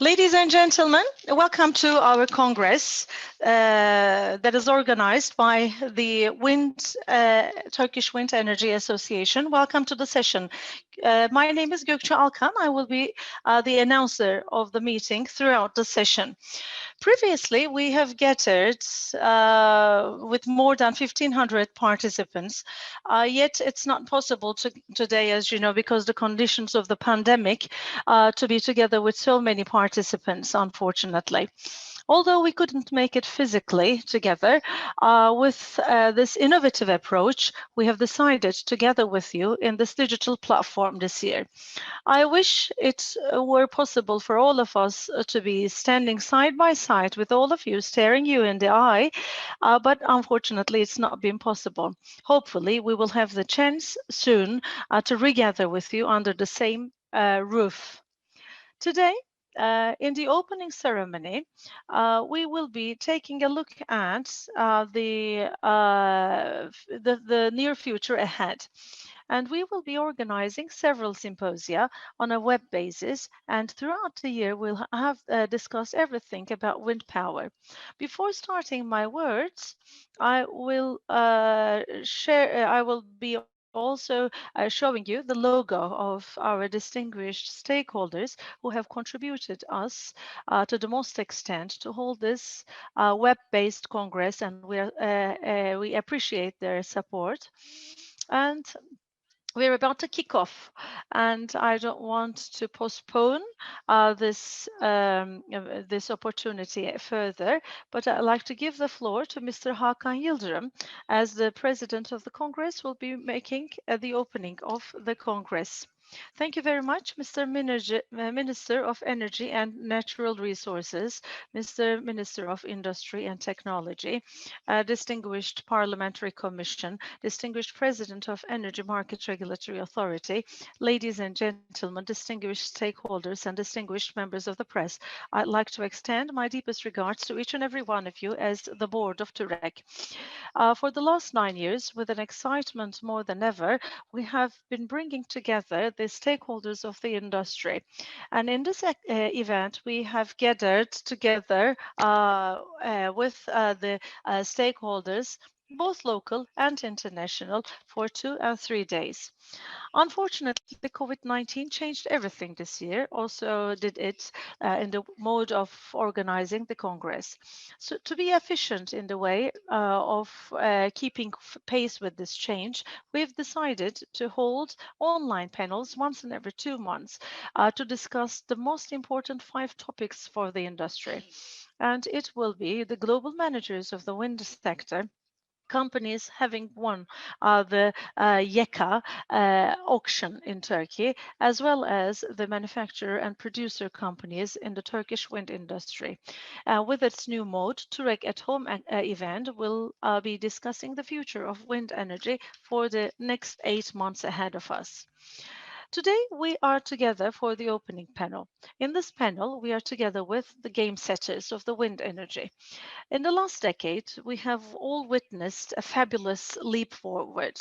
Ladies and gentlemen, welcome to our Congress that is organized by the Turkish Wind Energy Association. Welcome to the session. My name is Gökçe Alkan. I will be the announcer of the meeting throughout the session. Previously, we have gathered with more than 1,500 participants, yet it's not possible today, as you know, because the conditions of the pandemic, to be together with so many participants, unfortunately. Although we couldn't make it physically together, with this innovative approach, we have decided together with you in this digital platform this year. I wish it were possible for all of us to be standing side by side with all of you, staring you in the eye, but unfortunately it's not been possible. Hopefully we will have the chance soon to regather with you under the same roof. Today, in the opening ceremony, we will be taking a look at the near future ahead. And we will be organizing several symposia on a web basis, and throughout the year we'll have discussed everything about wind power. Before starting my words, I will be also showing you the logo of our distinguished stakeholders who have contributed us to the most extent to hold this web-based Congress, and we appreciate their support. And we're about to kick off, and I don't want to postpone this opportunity further, but I'd like to give the floor to Mr. Hakan Yıldırım, as the President of the Congress will be making the opening of the Congress. Thank you very much, Mr. Minister of Energy and Natural Resources, Mr. Minister of Industry and Technology, distinguished Parliamentary Commission, distinguished President of Energy Market Regulatory Authority, ladies and gentlemen, distinguished stakeholders and distinguished members of the press. I'd like to extend my deepest regards to each and every one of you as the board of TWEC. For the last 9 years, with an excitement more than ever, we have been bringing together the stakeholders of the industry. And in this event, we have gathered together with the stakeholders, both local and international, for 2 and 3 days. Unfortunately, COVID-19 changed everything this year, also did it in the mode of organizing the Congress. So to be efficient in the way of keeping pace with this change, we've decided to hold online panels once in every 2 months to discuss the most important 5 topics for the industry. And it will be the global managers of the wind sector, companies having won the YEKA auction in Turkey, as well as the manufacturer and producer companies in the Turkish wind industry. With its new mode, TWEC at Home event will be discussing the future of wind energy for the next 8 months ahead of us. Today, we are together for the opening panel. In this panel, we are together with the game setters of the wind energy. In the last decade, we have all witnessed a fabulous leap forward,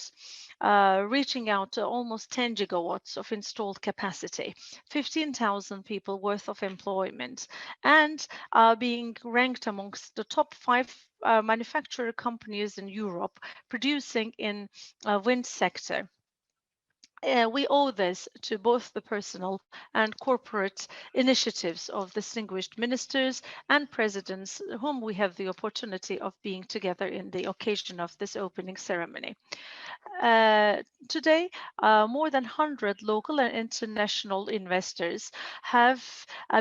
reaching out to almost 10 gigawatts of installed capacity, 15,000 people worth of employment, and being ranked amongst the top 5 manufacturer companies in Europe producing in wind sector. We owe this to both the personal and corporate initiatives of distinguished ministers and presidents whom we have the opportunity of being together in the occasion of this opening ceremony. Today, more than 100 local and international investors have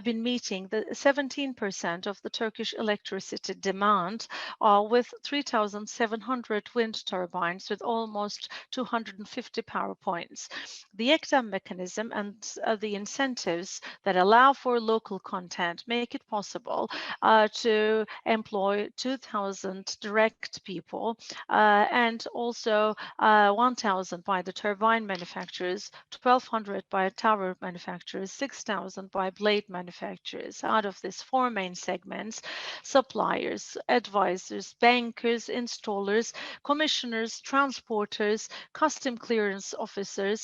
been meeting the 17% of the Turkish electricity demand with 3,700 wind turbines with almost 250 power points. The ECDAM mechanism and the incentives that allow for local content make it possible to employ 2,000 direct people and also 1,000 by the turbine manufacturers, 1,200 by tower manufacturers, 6,000 by blade manufacturers. Out of these 4 main segments, suppliers, advisors, bankers, installers, commissioners, transporters, custom clearance officers,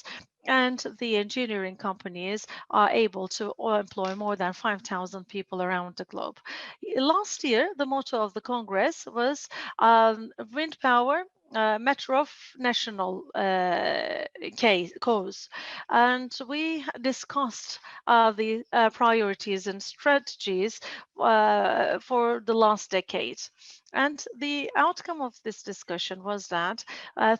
and the engineering companies are able to employ more than 5,000 people around the globe. Last year, the motto of the Congress was wind power, matter of national cause. And we discussed the priorities and strategies for the last decade. And the outcome of this discussion was that,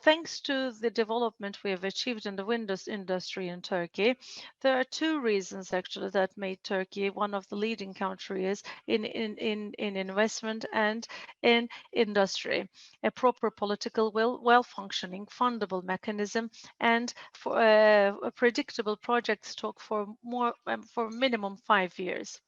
thanks to the development we have achieved in the windows industry in Turkey, there are two reasons actually that made Turkey one of the leading countries in investment and in industry: a proper political will, well-functioning fundable mechanism, and for a predictable project stock for minimum 5 years.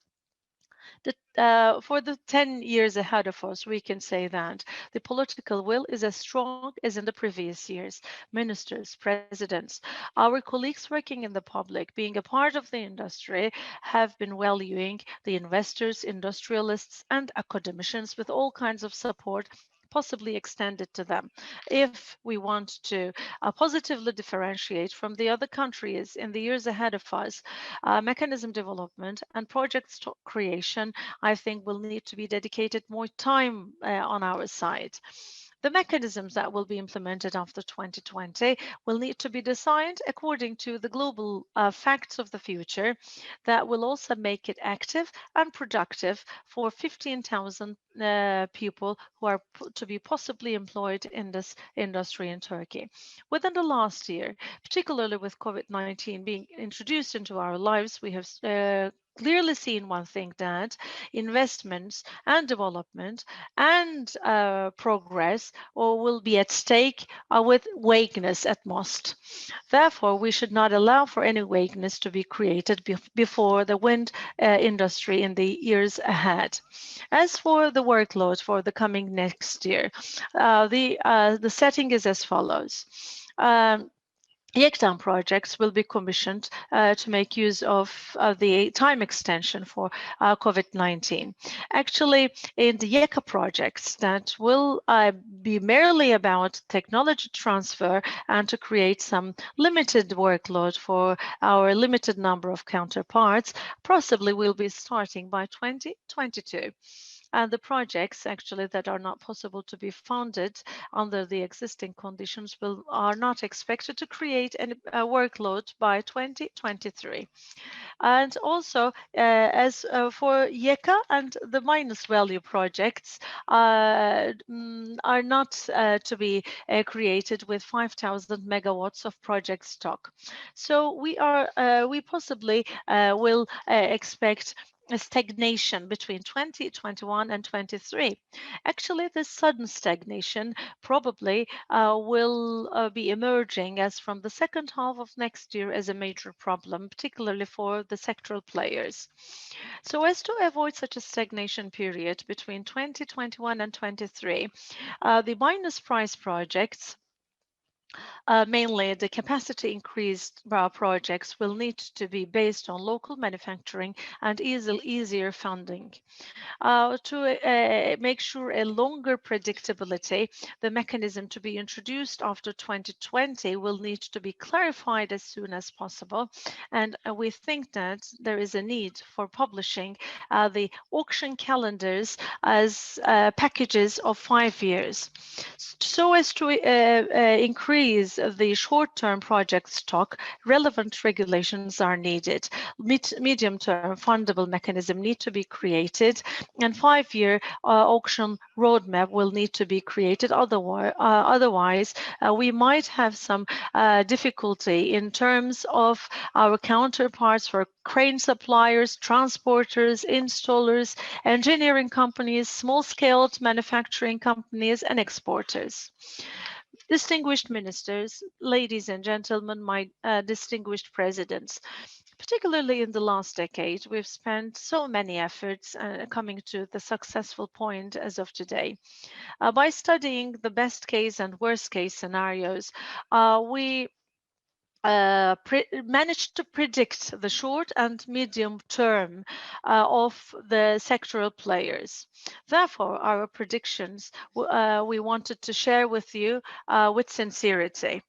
For the 10 years ahead of us, we can say that the political will is as strong as in the previous years. Ministers, presidents, our colleagues working in the public, being a part of the industry, have been valuing the investors, industrialists, and academicians with all kinds of support possibly extended to them. If we want to positively differentiate from the other countries in the years ahead of us, mechanism development and project stock creation, I think, will need to be dedicated more time on our side. The mechanisms that will be implemented after 2020 will need to be designed according to the global facts of the future that will also make it active and productive for 15,000 people who are to be possibly employed in this industry in Turkey. Within the last year, particularly with COVID-19 being introduced into our lives, we have clearly seen one thing, that investments and development and progress will be at stake with vagueness at most. Therefore, we should not allow for any vagueness to be created before the wind industry in the years ahead. As for the workload for the coming next year, the setting is as follows. YECDAM projects will be commissioned to make use of the time extension for COVID-19. Actually, in the YECA projects, that will be merely about technology transfer and to create some limited workload for our limited number of counterparts, possibly will be starting by 2022. And the projects actually that are not possible to be funded under the existing conditions are not expected to create any workload by 2023. And also, as for YECA and the minus value projects are not to be created with 5,000 megawatts of project stock. So we possibly will expect a stagnation between 2021 and 23. Actually, this sudden stagnation probably will be emerging as from the second half of next year as a major problem, particularly for the sectoral players. So as to avoid such a stagnation period between 2021 and 23, the minus price projects, mainly the capacity increased projects, will need to be based on local manufacturing and easier funding. To make sure a longer predictability, the mechanism to be introduced after 2020 will need to be clarified as soon as possible. And we think that there is a need for publishing the auction calendars as packages of 5 years, so as to increase the short-term project stock. Relevant regulations are needed. Medium-term fundable mechanism need to be created, and 5-year auction roadmap will need to be created. Otherwise, we might have some difficulty in terms of our counterparts for crane suppliers, transporters, installers, engineering companies, small-scale manufacturing companies, and exporters. Distinguished ministers, ladies and gentlemen, my distinguished presidents, particularly in the last decade, we've spent so many efforts coming to the successful point as of today. By studying the best case and worst case scenarios, we managed to predict the short and medium term of the sectoral players. Therefore, our predictions we wanted to share with you with sincerity.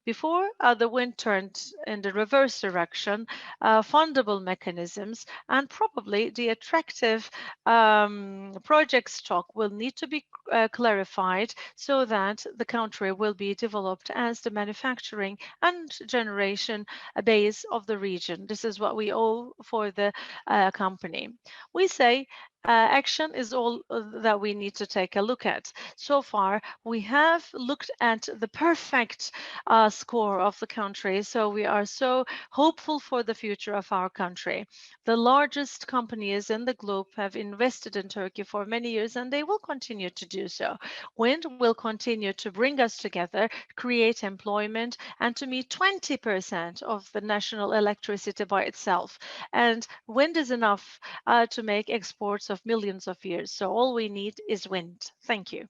Before the wind turned in the reverse direction, fundable mechanisms and probably the attractive project stock will need to be clarified so that the country will be developed as the manufacturing and generation base of the region. This is what we owe for the company. We say action is all that we need to take a look at. So far, we have looked at the perfect score of the country, so we are so hopeful for the future of our country. The largest companies in the globe have invested in Turkey for many years, and they will continue to do so. Wind will continue to bring us together, create employment, and to meet 20% of the national electricity by itself. And wind is enough to make exports of millions of years. So all we need is wind. Thank you.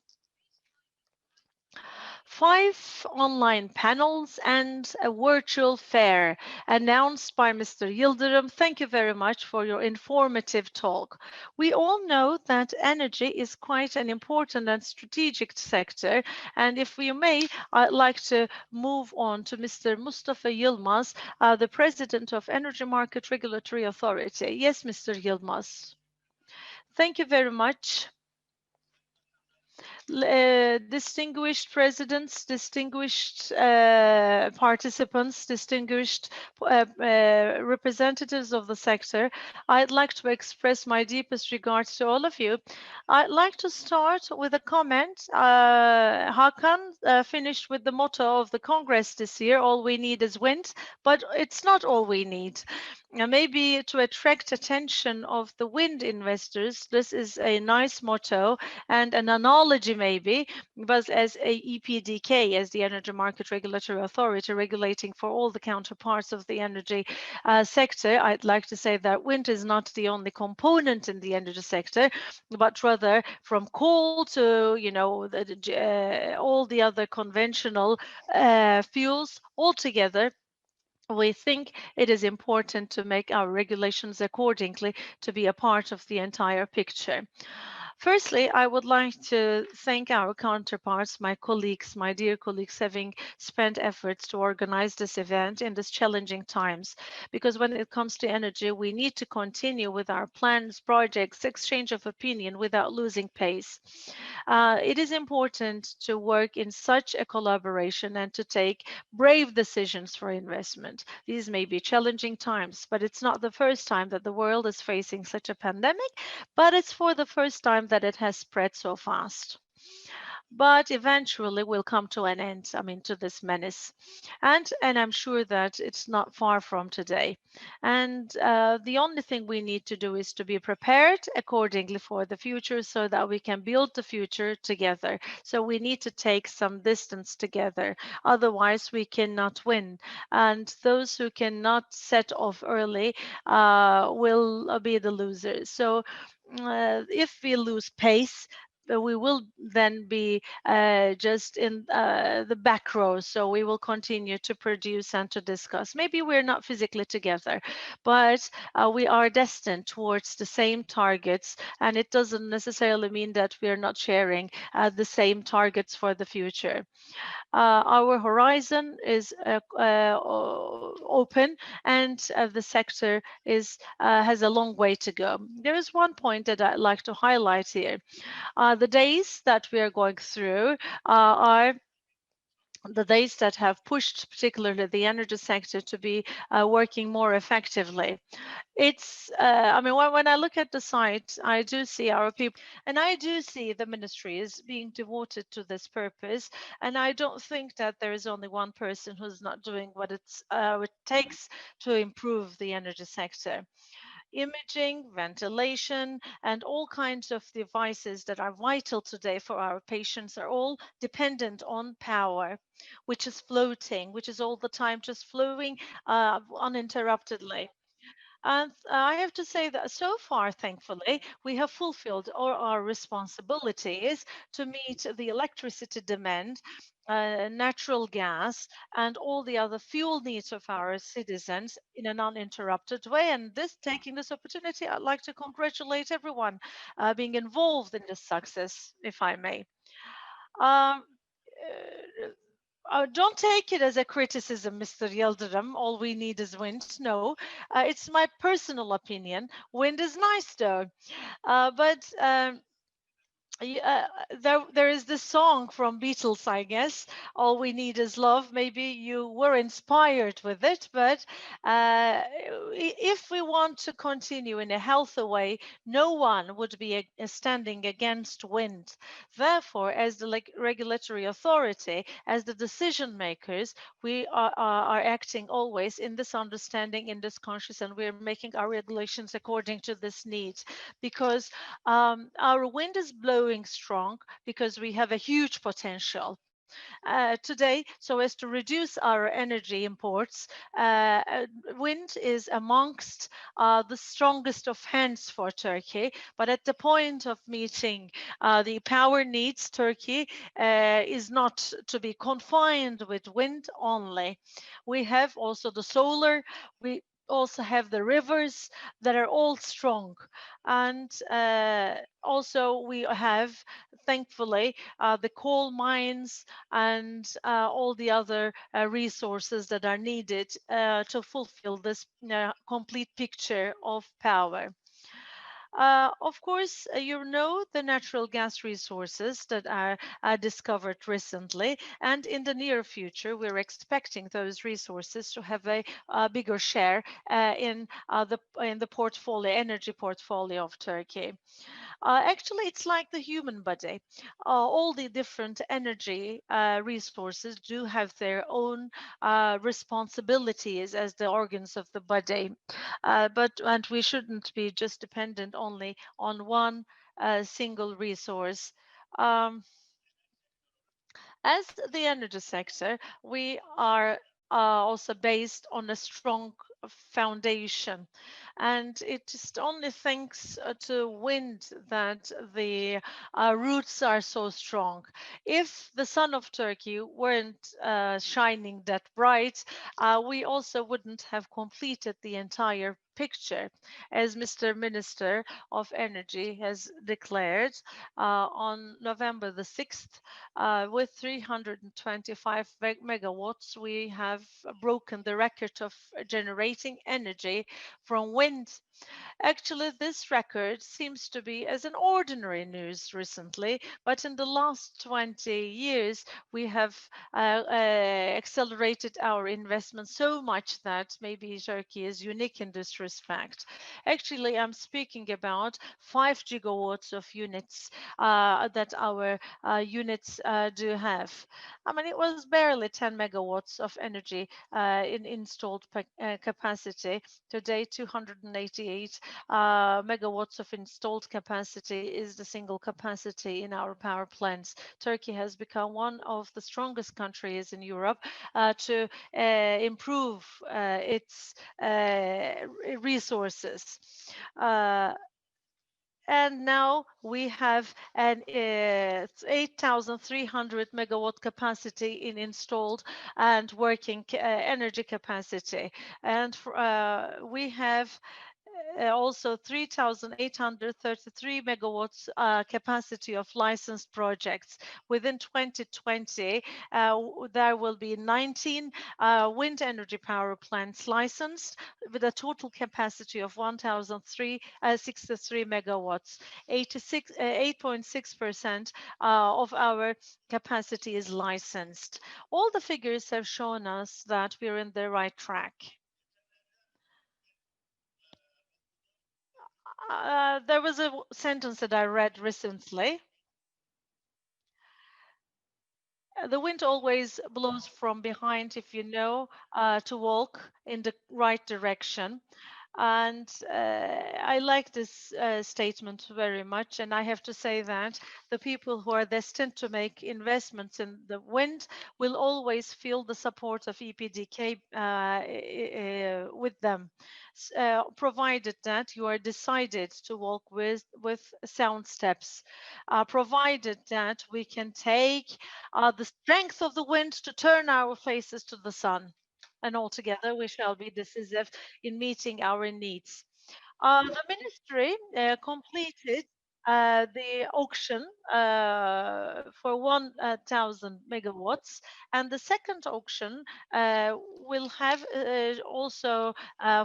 5 online panels and a virtual fair announced by Mr. Yildirim. Thank you very much for your informative talk. We all know that energy is quite an important and strategic sector. And if we may, I'd like to move on to Mr. Mustafa Yilmaz, the President of Energy Market Regulatory Authority. Yes, Mr. Yilmaz. Thank you very much. Distinguished presidents, distinguished participants, distinguished representatives of the sector, I'd like to express my deepest regards to all of you. I'd like to start with a comment. Hakan finished with the motto of the Congress this year, all we need is wind, but it's not all we need. Maybe to attract attention of the wind investors, this is a nice motto and an analogy maybe, but as a EPDK, as the Energy Market Regulatory Authority regulating for all the counterparts of the energy sector, I'd like to say that wind is not the only component in the energy sector, but rather from coal to, all the other conventional fuels altogether. We think it is important to make our regulations accordingly to be a part of the entire picture. Firstly, I would like to thank our counterparts, my colleagues, my dear colleagues, having spent efforts to organize this event in these challenging times. Because when it comes to energy, we need to continue with our plans, projects, exchange of opinion without losing pace. It is important to work in such a collaboration and to take brave decisions for investment. These may be challenging times, but it's not the first time that the world is facing such a pandemic, but it's for the first time that it has spread so fast. But eventually will come to an end, to this menace. And I'm sure that it's not far from today. And the only thing we need to do is to be prepared accordingly for the future so that we can build the future together. So we need to take some distance together. Otherwise, we cannot win. And those who cannot set off early will be the losers. So if we lose pace, we will then be just in the back row. So we will continue to produce and to discuss. Maybe we're not physically together, but we are destined towards the same targets. And it doesn't necessarily mean that we are not sharing the same targets for the future. Our horizon is open, and the sector has a long way to go. There is one point that I'd like to highlight here. The days that we are going through are the days that have pushed particularly the energy sector to be working more effectively. It's, when I look at the site, I do see our people, and I do see the ministries being devoted to this purpose. And I don't think that there is only one person who's not doing what it takes to improve the energy sector. Imaging, ventilation, and all kinds of devices that are vital today for our patients are all dependent on power, which is floating, which is all the time just flowing uninterruptedly. And I have to say that so far, thankfully, we have fulfilled all our responsibilities to meet the electricity demand, natural gas, and all the other fuel needs of our citizens in an uninterrupted way. And taking this opportunity, I'd like to congratulate everyone being involved in this success, if I may. Um, Don't take it as a criticism, Mr. Yildirim. All we need is wind. No, it's my personal opinion. Wind is nice, though. But there is this song from Beatles, I guess. All we need is love. Maybe you were inspired with it, but if we want to continue in a healthy way, no one would be standing against wind. Therefore, as the regulatory authority, as the decision makers, we are acting always in this understanding, in this conscious, and we're making our regulations according to this need, because our wind is blowing strong because we have a huge potential today, so as to reduce our energy imports. Wind is amongst the strongest of hands for Turkey, but at the point of meeting the power needs, Turkey is not to be confined with wind only. We have also the solar, we also have the rivers that are all strong, and also we have, thankfully, the coal mines and all the other resources that are needed to fulfill this complete picture of power. Of course, you know the natural gas resources that are discovered recently, and in the near future, we're expecting those resources to have a bigger share in the portfolio, energy portfolio of Turkey. Actually, it's like the human body. All the different energy resources do have their own responsibilities as the organs of the body, and we shouldn't be just dependent only on one single resource. Um, as the energy sector, we are also based on a strong foundation, and it is only thanks to wind that the roots are so strong. If the sun of Turkey weren't shining that bright, we also wouldn't have completed the entire picture, as Mr. Minister of Energy has declared on November the 6th. With 325 megawatts, we have broken the record of generating energy from wind. Actually, this record seems to be as an ordinary news recently, but in the last 20 years, we have accelerated our investment so much that maybe Turkey is unique in this respect. Actually, I'm speaking about 5 gigawatts of units that our units do have. I mean, it was barely 10 megawatts of energy in installed capacity. Today, 288 megawatts of installed capacity is the single capacity in our power plants. Turkey has become one of the strongest countries in Europe to improve its resources. Uh, and now we have an 8,300 megawatt capacity in installed and working energy capacity. And we have also 3,833 megawatts capacity of licensed projects. Within 2020, there will be 19 wind energy power plants licensed with a total capacity of 1,063 megawatts. 8.6% of our capacity is licensed. All the figures have shown us that we're in the right track. There was a sentence that I read recently. The wind always blows from behind if you know to walk in the right direction. And I like this statement very much. And I have to say that the people who are destined to make investments in the wind will always feel the support of EPDK with them, provided that you are decided to walk with sound steps, provided that we can take the strength of the wind to turn our faces to the sun. And altogether, we shall be decisive in meeting our needs. The ministry completed. the auction for 1,000 megawatts, and the second auction will have also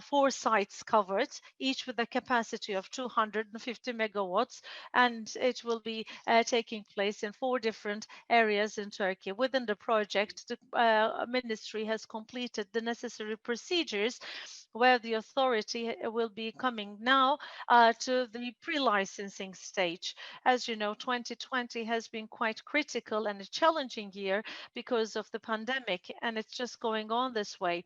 4 sites covered, each with a capacity of 250 megawatts, and it will be taking place in 4 different areas in Turkey. Within the project, the ministry has completed the necessary procedures where the authority will be coming now to the pre-licensing stage. As you know, 2020 has been quite critical and a challenging year because of the pandemic, and it's just going on this way.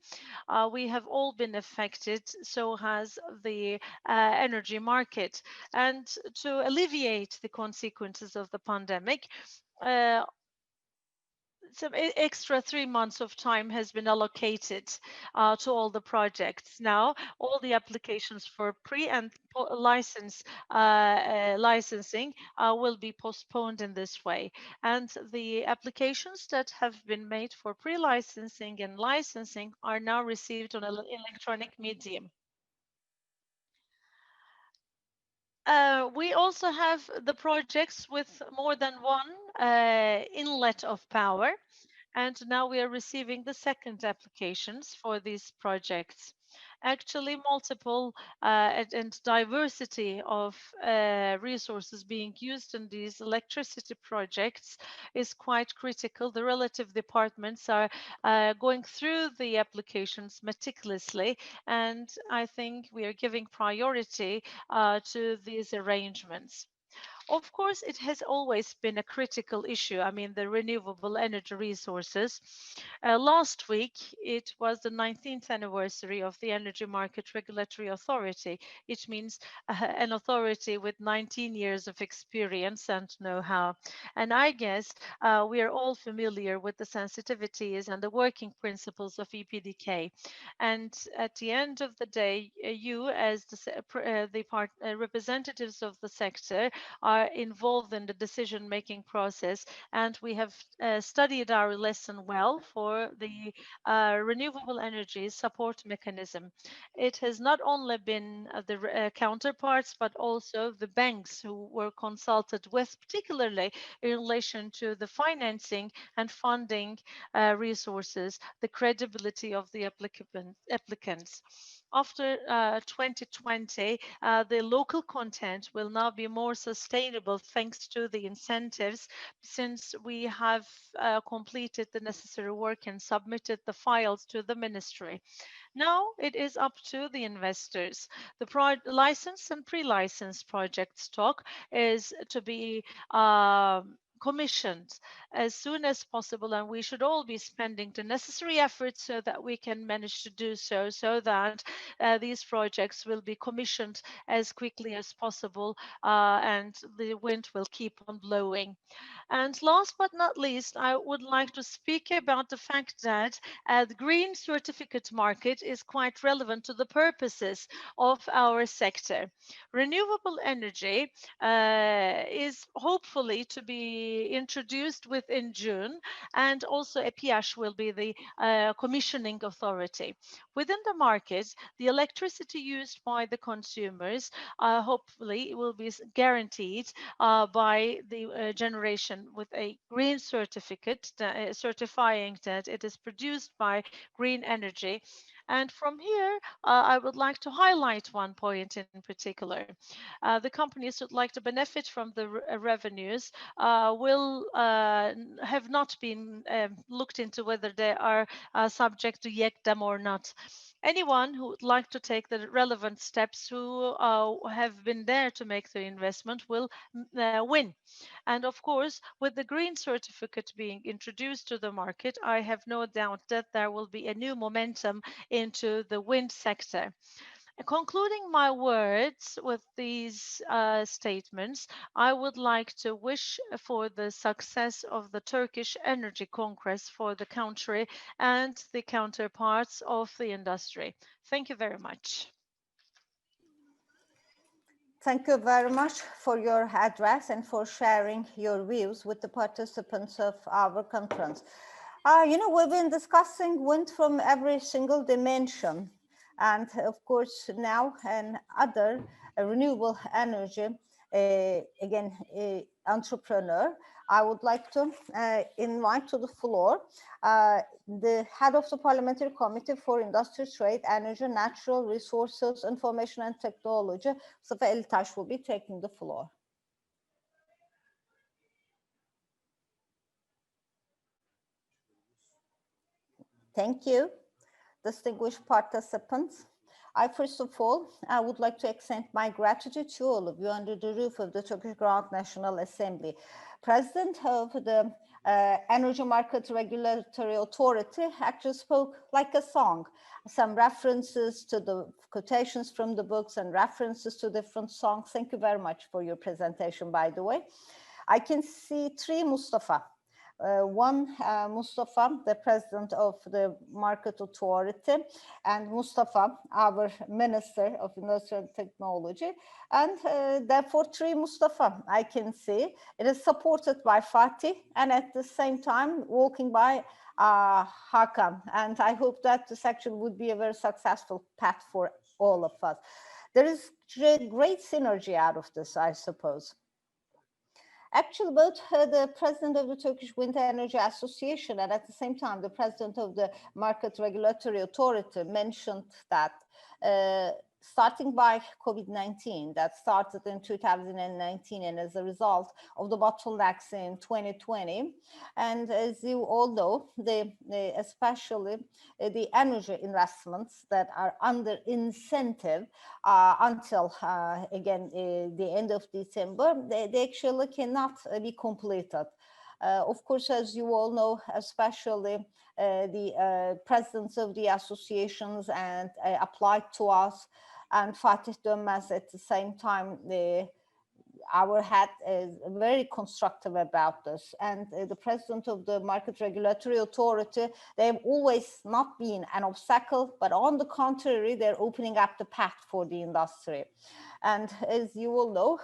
We have all been affected, so has the energy market. And to alleviate the consequences of the pandemic, uh, some extra 3 months of time has been allocated to all the projects. Now, all the applications for pre and licensing will be postponed in this way. And the applications that have been made for pre-licensing and licensing are now received on an electronic medium. We also have the projects with more than one inlet of power, and now we are receiving the second applications for these projects. Actually, multiple and diversity of resources being used in these electricity projects is quite critical. The relative departments are going through the applications meticulously, and I think we are giving priority to these arrangements. Of course, it has always been a critical issue. I mean, the renewable energy resources. Last week, it was the 19th anniversary of the Energy Market Regulatory Authority. It means an authority with 19 years of experience and know-how. And I guess we are all familiar with the sensitivities and the working principles of EPDK. And at the end of the day, you as representatives of the sector are involved in the decision-making process, and we have studied our lesson well for the renewable energy support mechanism. It has not only been the counterparts, but also the banks who were consulted with, particularly in relation to the financing and funding resources, the credibility of the applicants. After 2020, the local content will now be more sustainable thanks to the incentives, since we have completed the necessary work and submitted the files to the ministry. Now it is up to the investors. The license and pre-license project stock is to be commissioned as soon as possible, and we should all be spending the necessary efforts so that we can manage to do so, so that these projects will be commissioned as quickly as possible, and the wind will keep on blowing. And last but not least, I would like to speak about the fact that the green certificate market is quite relevant to the purposes of our sector. Renewable energy is hopefully to be introduced within June, and also EPIAS will be the commissioning authority. Within the market, the electricity used by the consumers hopefully will be guaranteed by the generation with a green certificate certifying that it is produced by green energy. And from here, I would like to highlight one point in particular. The companies who would like to benefit from the revenues will have not been looked into whether they are subject to YECDAM or not. Anyone who would like to take the relevant steps, who have been there to make the investment, will win. And of course, with the green certificate being introduced to the market, I have no doubt that there will be a new momentum into the wind sector. Concluding my words with these statements, I would like to wish for the success of the Turkish Energy Congress for the country and the counterparts of the industry. Thank you very much. Thank you very much for your address and for sharing your views with the participants of our conference. We've been discussing wind from every single dimension. And of course, now and other renewable energy again, entrepreneur, I would like to invite to the floor the head of the Parliamentary Committee for Industry, Trade, Energy, Natural Resources, Information and Technology, Mustafa Elitaş, will be taking the floor. Thank you, distinguished participants. First of all, I would like to extend my gratitude to all of you under the roof of the Turkish Grand National Assembly. President of the Energy Market Regulatory Authority actually spoke like a song. Some references to the quotations from the books and references to different songs. Thank you very much for your presentation, by the way. I can see three Mustafa. One, Mustafa, the president of the Market Authority, and Mustafa, our Minister of Industry and Technology, and therefore three Mustafa I can see. It is supported by Fatih, and at the same time walking by Hakan, and I hope that this actually would be a very successful path for all of us. There is great synergy out of this, I suppose. Actually, both the president of the Turkish Wind Energy Association and at the same time the president of the Market Regulatory Authority mentioned that starting by COVID-19 that started in 2019 and as a result of the bottlenecks in 2020. And as you all know, especially the energy investments that are under incentive until, again, the end of December, they actually cannot be completed. Of course, as you all know, especially the presidents of the associations and applied to us, and Fatih Dönmez at the same time, our head is very constructive about this. And the president of the Market Regulatory Authority, they have always not been an obstacle, but on the contrary, they're opening up the path for the industry. And as you will know,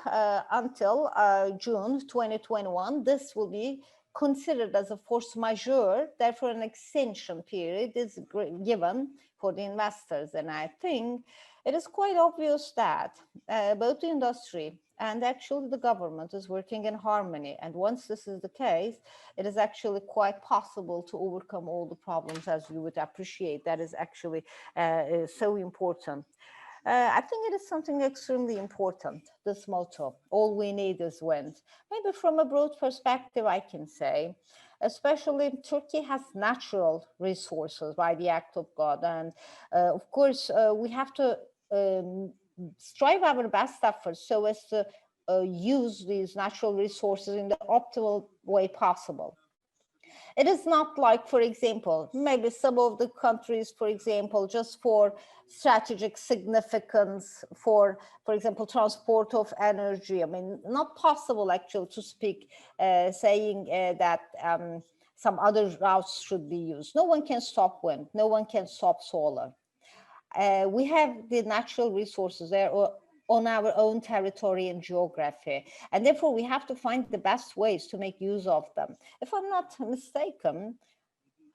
until June 2021, this will be considered as a force majeure, therefore an extension period is given for the investors. And I think it is quite obvious that both the industry and actually the government is working in harmony. And once this is the case, it is actually quite possible to overcome all the problems, as you would appreciate. That is actually so important. I think it is something extremely important, this motto, all we need is wind. Maybe from a broad perspective, I can say, especially Turkey has natural resources by the act of God. And of course, we have to strive our best efforts so as to use these natural resources in the optimal way possible. It is not like, for example, maybe some of the countries, for example, just for strategic significance, for example, transport of energy. I mean, not possible actually to speak saying that some other routes should be used. No one can stop wind. No one can stop solar. We have the natural resources there on our own territory and geography. And therefore, we have to find the best ways to make use of them. If I'm not mistaken,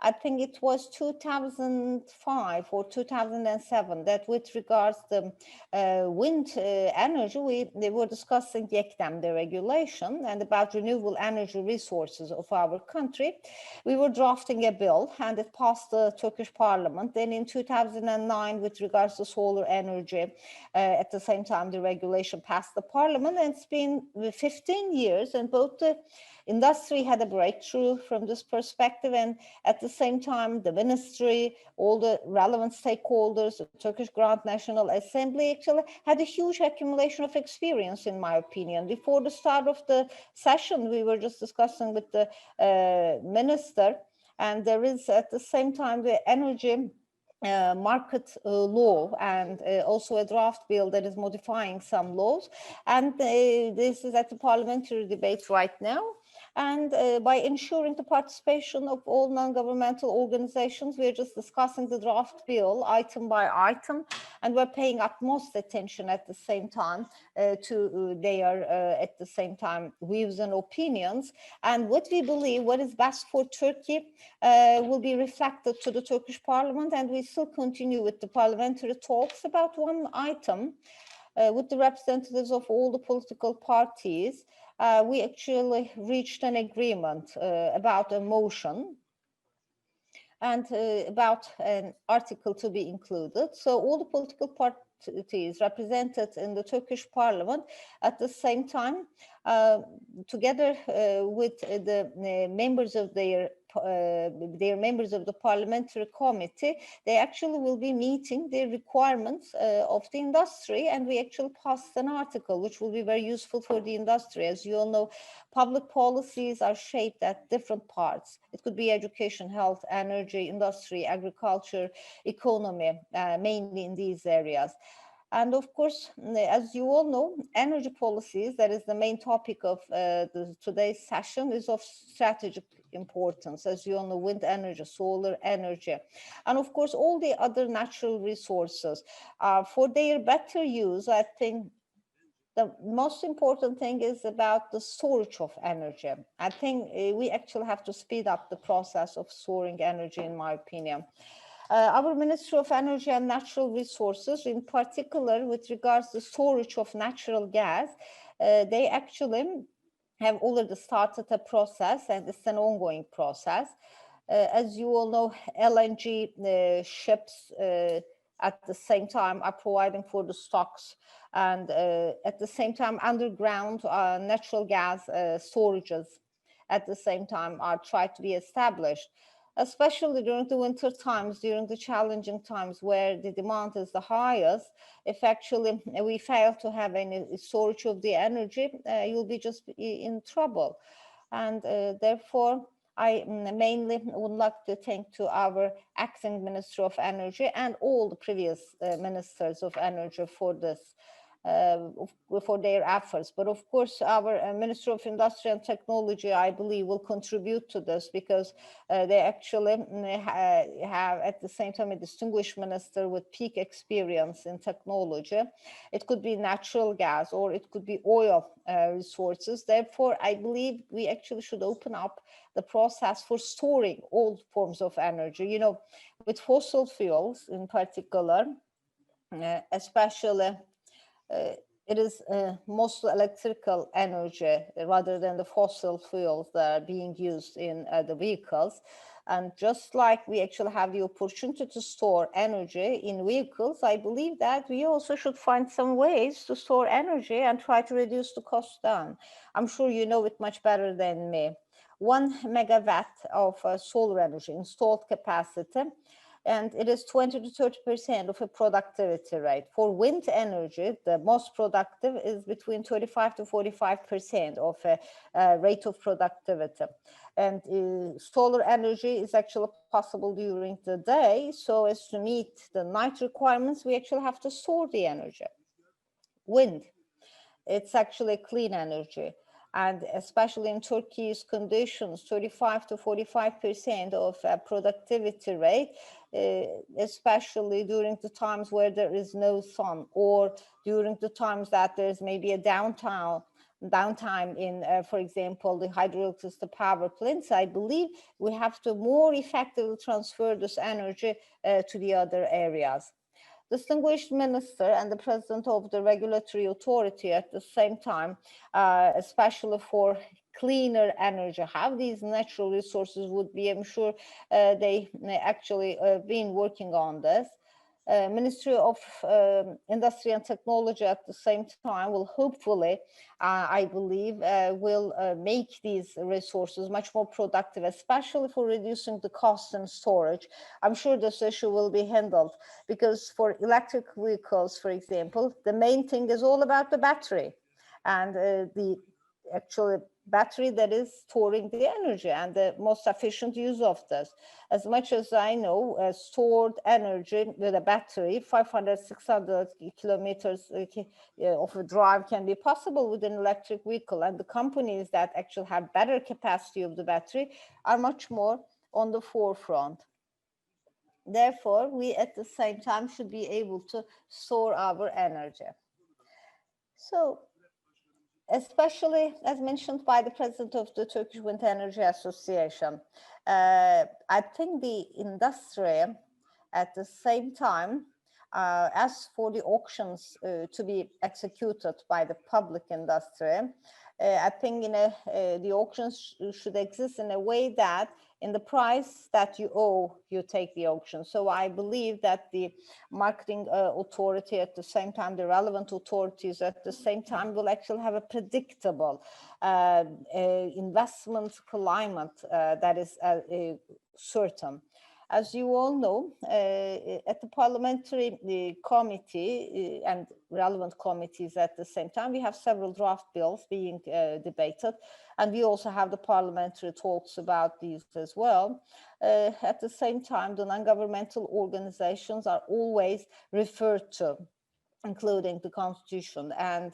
I think it was 2005 or 2007 that with regards to wind energy, they were discussing the regulation and about renewable energy resources of our country. We were drafting a bill and it passed the Turkish parliament. Then in 2009, with regards to solar energy, at the same time, the regulation passed the parliament, and it's been 15 years, and both the industry had a breakthrough from this perspective, and at the same time, the ministry, all the relevant stakeholders, the Turkish Grand National Assembly actually had a huge accumulation of experience, in my opinion. Before the start of the session, we were just discussing with the minister, and there is at the same time the energy market law and also a draft bill that is modifying some laws. And this is at the parliamentary debate right now. And by ensuring the participation of all non-governmental organizations, we're just discussing the draft bill item by item, and we're paying utmost attention at the same time to their, at the same time, views and opinions. And what we believe, what is best for Turkey will be reflected to the Turkish parliament, and we still continue with the parliamentary talks about one item with the representatives of all the political parties, we actually reached an agreement about a motion and about an article to be included. So all the political parties represented in the Turkish parliament at the same time, together with the members of their members of the parliamentary committee, they actually will be meeting the requirements of the industry, and we actually passed an article which will be very useful for the industry. As you all know, public policies are shaped at different parts. It could be education, health, energy, industry, agriculture, economy, mainly in these areas. And of course, as you all know, energy policies, that is the main topic of today's session, is of strategic importance. As you all know, wind energy, solar energy, and of course, all the other natural resources. For their better use, I think the most important thing is about the storage of energy. I think we actually have to speed up the process of storing energy, in my opinion. Our Ministry of Energy and Natural Resources, in particular with regards to storage of natural gas, they actually have already started a process, and it's an ongoing process. As you all know, LNG ships at the same time are providing for the stocks, and at the same time underground natural gas storages at the same time are tried to be established, especially during the winter times, during the challenging times where the demand is the highest. If actually we fail to have any storage of the energy, you'll be just in trouble. And therefore, I mainly would like to thank to our acting Minister of Energy and all the previous ministers of energy for this, for their efforts. But of course, our Minister of Industry and Technology, I believe, will contribute to this, because they actually have at the same time a distinguished minister with peak experience in technology. It could be natural gas or it could be oil resources. Therefore, I believe we actually should open up the process for storing all forms of energy. You know, with fossil fuels in particular, especially it is mostly electrical energy rather than the fossil fuels that are being used in the vehicles. And just like we actually have the opportunity to store energy in vehicles, I believe that we also should find some ways to store energy and try to reduce the cost down. I'm sure you know it much better than me. 1 megawatt of solar energy installed capacity, and it is 20 to 30% of a productivity rate. For wind energy, the most productive is between 35 to 45% of a rate of productivity. And solar energy is actually possible during the day. So as to meet the night requirements, we actually have to store the energy. Wind, it's actually clean energy. And especially in Turkey's conditions, 35 to 45% of productivity rate, especially during the times where there is no sun, or during the times that there's maybe a downtime in, for example, the hydroelectricity power plants. I believe we have to more effectively transfer this energy to the other areas. Distinguished minister and the president of the regulatory authority at the same time, especially for cleaner energy, how these natural resources would be, I'm sure they actually been working on this. Ministry of Industry and Technology at the same time will hopefully, I believe, will make these resources much more productive, especially for reducing the cost and storage. I'm sure this issue will be handled, because for electric vehicles, for example, the main thing is all about the battery, and the actually battery that is storing the energy and the most efficient use of this. As much as I know, stored energy with a battery, 500, 600 kilometers of a drive can be possible with an electric vehicle. And the companies that actually have better capacity of the battery are much more on the forefront. Therefore, we at the same time should be able to store our energy. So, especially as mentioned by the president of the Turkish Wind Energy Association, I think the industry at the same time As for the auctions to be executed by the public industry, I think the auctions should exist in a way that in the price that you owe, you take the auction. So I believe that the marketing authority, at the same time, the relevant authorities at the same time will actually have a predictable investment climate that is certain. As you all know, at the parliamentary committee and relevant committees at the same time, we have several draft bills being debated, and we also have the parliamentary talks about these as well. At the same time, the non-governmental organizations are always referred to, including the constitution. And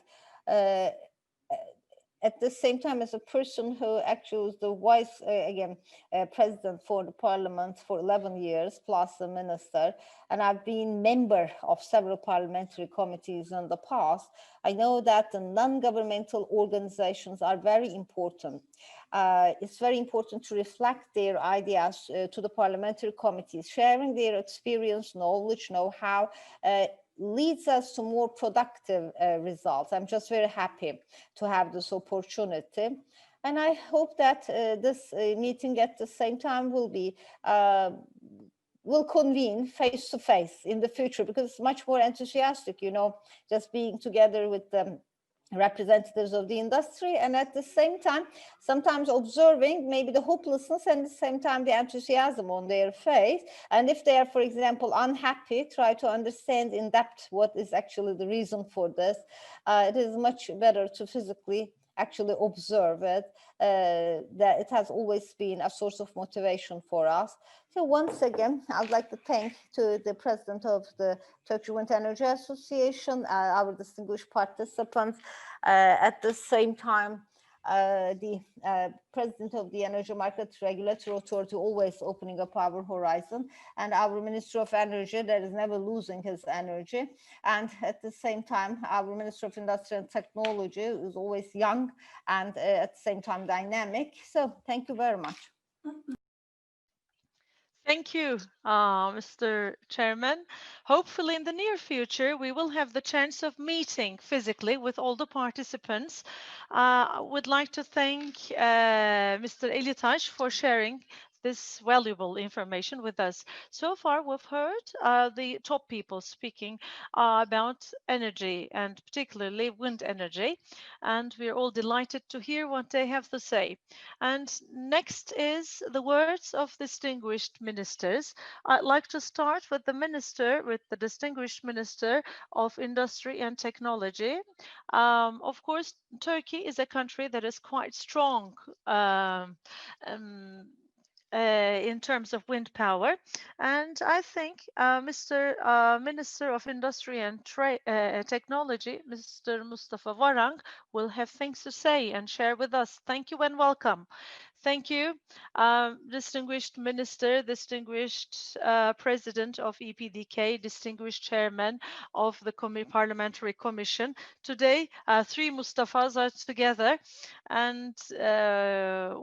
at the same time, as a person who actually was the vice, president for the parliament for 11 years, plus a minister, and I've been member of several parliamentary committees in the past, I know that the non-governmental organizations are very important. It's very important to reflect their ideas to the parliamentary committees, sharing their experience, knowledge, know-how, leads us to more productive results. I'm just very happy to have this opportunity. And I hope that this meeting at the same time will convene face to face in the future, because it's much more enthusiastic, just being together with them representatives of the industry, and at the same time sometimes observing maybe the hopelessness and at the same time the enthusiasm on their face. And if they are, for example, unhappy, try to understand in depth what is actually the reason for this. It is much better to physically actually observe it. That it has always been a source of motivation for us. So once again, I'd like to thank to the president of the Turkish Wind Energy Association, our distinguished participants. At the same time, the president of the Energy Market Regulatory Authority, always opening up our horizon, and our Minister of Energy that is never losing his energy. And at the same time, our Minister of Industry and Technology is always young and at the same time dynamic. So thank you very much. Thank you, Mr. Chairman. Hopefully, in the near future, we will have the chance of meeting physically with all the participants. I would like to thank Mr. Elitaş for sharing this valuable information with us. So far, we've heard the top people speaking about energy and particularly wind energy, and we're all delighted to hear what they have to say. And next is the words of distinguished ministers. I'd like to start with the distinguished Minister of Industry and Technology. Of course, Turkey is a country that is quite strong um, in terms of wind power. And I think Mr. Minister of Industry and Technology, Mr. Mustafa Varang, will have things to say and share with us. Thank you and welcome. Thank you, distinguished minister, distinguished president of EPDK, distinguished chairman of the Parliamentary Commission. Today, three Mustafas are together, and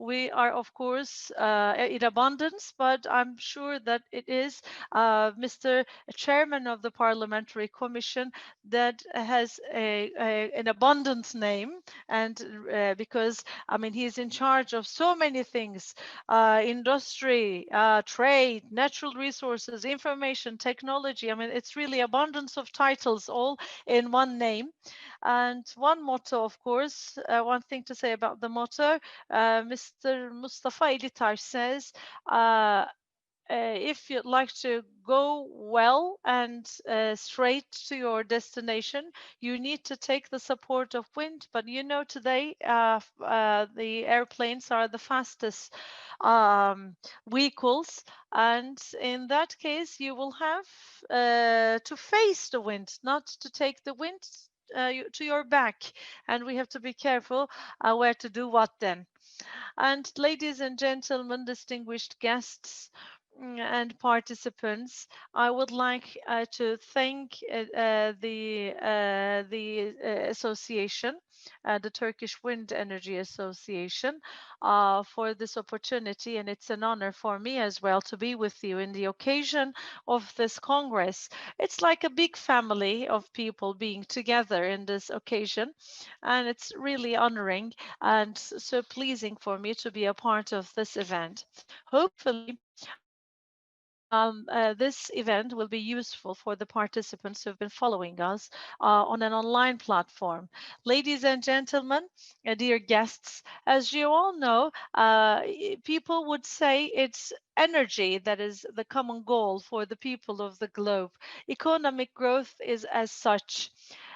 we are, of course, in abundance, but I'm sure that it is Mr. Chairman of the Parliamentary Commission that has an abundant name, and because, I mean, he is in charge of so many things, industry, trade, natural resources, information, technology. I mean, it's really abundance of titles all in one name. And one motto, of course, one thing to say about the motto, Mr. Mustafa Elitaş says, if you'd like to go well and straight to your destination, you need to take the support of wind. But you know, today the airplanes are the fastest vehicles, and in that case, you will have to face the wind, not to take the wind to your back. And we have to be careful where to do what then. And ladies and gentlemen, distinguished guests, and participants, I would like to thank the association, the Turkish Wind Energy Association, for this opportunity, and it's an honor for me as well to be with you in the occasion of this Congress. It's like a big family of people being together in this occasion, and it's really honoring and so pleasing for me to be a part of this event. Hopefully, this event will be useful for the participants who have been following us on an online platform. Ladies and gentlemen, dear guests, as you all know, people would say it's energy that is the common goal for the people of the globe. Economic growth is as such.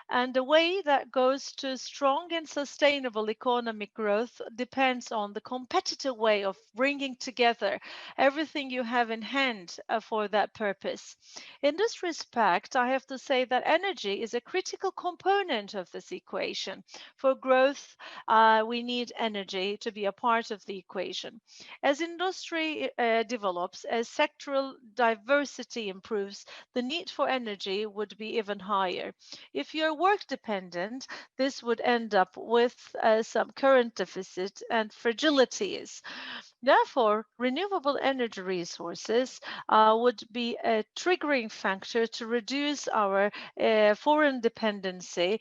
And the way that goes to strong and sustainable economic growth depends on the competitive way of bringing together everything you have in hand for that purpose. In this respect, I have to say that energy is a critical component of this equation. For growth, we need energy to be a part of the equation. As industry develops, as sectoral diversity improves, the need for energy would be even higher. If you're work dependent, this would end up with some current deficit and fragilities. Therefore, renewable energy resources would be a triggering factor to reduce our foreign dependency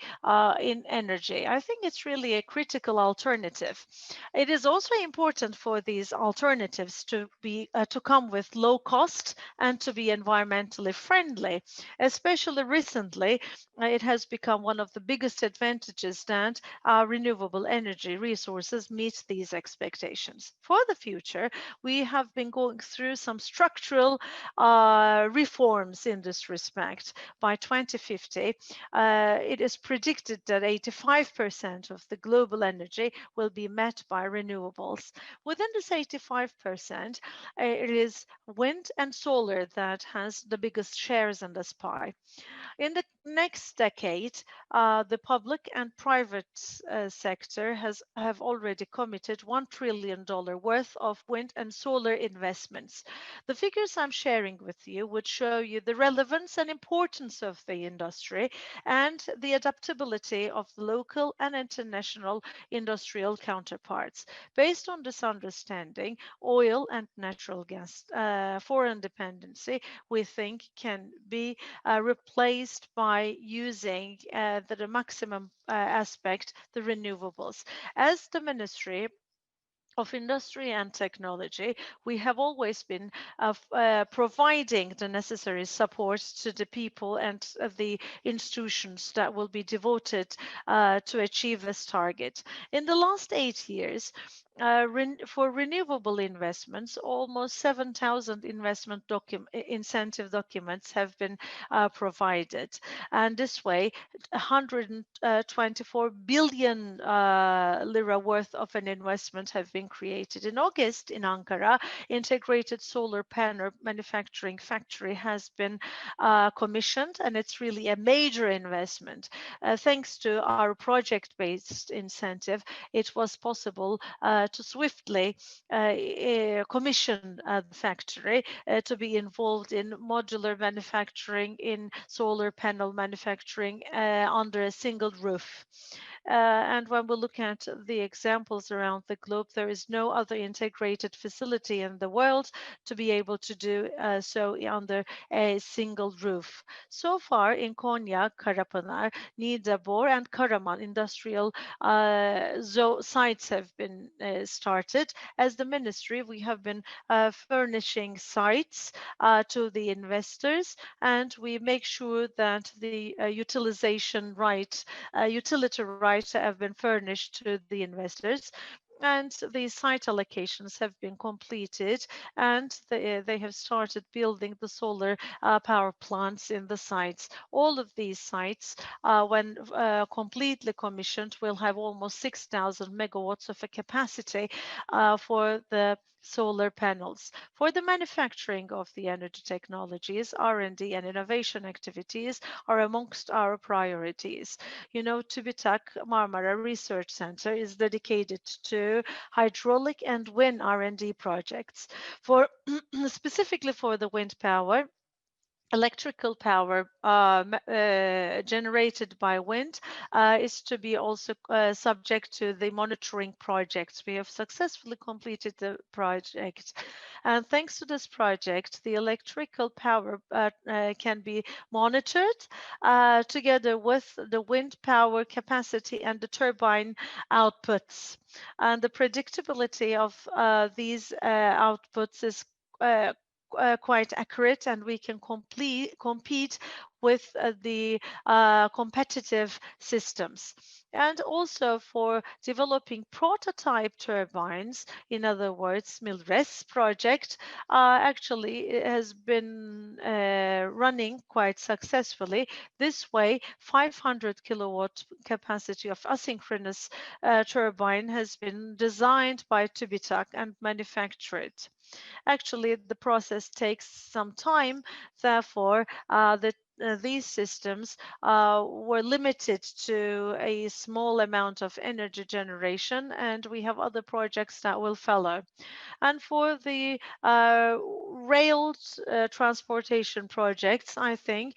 in energy. I think it's really a critical alternative. It is also important for these alternatives to come with low cost and to be environmentally friendly. Especially recently, it has become one of the biggest advantages that renewable energy resources meet these expectations. For the future, we have been going through some structural reforms in this respect. By 2050, it is predicted that 85% of the global energy will be met by renewables. Within this 85%, it is wind and solar that has the biggest shares in this pie. In the next decade, the public and private sector have already committed $1 trillion worth of wind and solar investments. The figures I'm sharing with you would show you the relevance and importance of the industry and the adaptability of the local and international industrial counterparts. Based on this understanding, oil and natural gas foreign dependency, we think, can be replaced by using the maximum aspect, the renewables. As the Ministry of Industry and Technology, we have always been providing the necessary support to the people and the institutions that will be devoted to achieve this target. In the last 8 years, for renewable investments, almost 7,000 incentive documents have been provided. And this way, 124 billion lira worth of an investment have been created. In August, in Ankara, integrated solar panel manufacturing factory has been commissioned, and it's really a major investment. Thanks to our project-based incentive, it was possible to swiftly commission the factory to be involved in modular manufacturing, in solar panel manufacturing under a single roof. And when we look at the examples around the globe, there is no other integrated facility in the world to be able to do so under a single roof. So far in Konya, Karapınar, Nidabor, and Karaman industrial sites have been started. As the ministry, we have been furnishing sites to the investors, and we make sure that the utilization right, utility rights have been furnished to the investors, and the site allocations have been completed, and they have started building the solar power plants in the sites. All of these sites, when completely commissioned, will have almost 6,000 megawatts of a capacity for the solar panels. For the manufacturing of the energy technologies, R&D and innovation activities are amongst our priorities. TÜBİTAK Marmara Research Center is dedicated to hydraulic and wind R&D projects. For specifically for the wind power, electrical power generated by wind is to be also subject to the monitoring projects. We have successfully completed the project. And thanks to this project, the electrical power can be monitored together with the wind power capacity and the turbine outputs. And the predictability of these outputs is uh, quite accurate, and we can compete with the competitive systems. And also for developing prototype turbines, in other words, MILRES project, actually it has been running quite successfully. This way, 500 kilowatt capacity of asynchronous turbine has been designed by TÜBİTAK and manufactured. Actually, the process takes some time. Therefore, these systems were limited to a small amount of energy generation, and we have other projects that will follow. And for the rail transportation projects, I think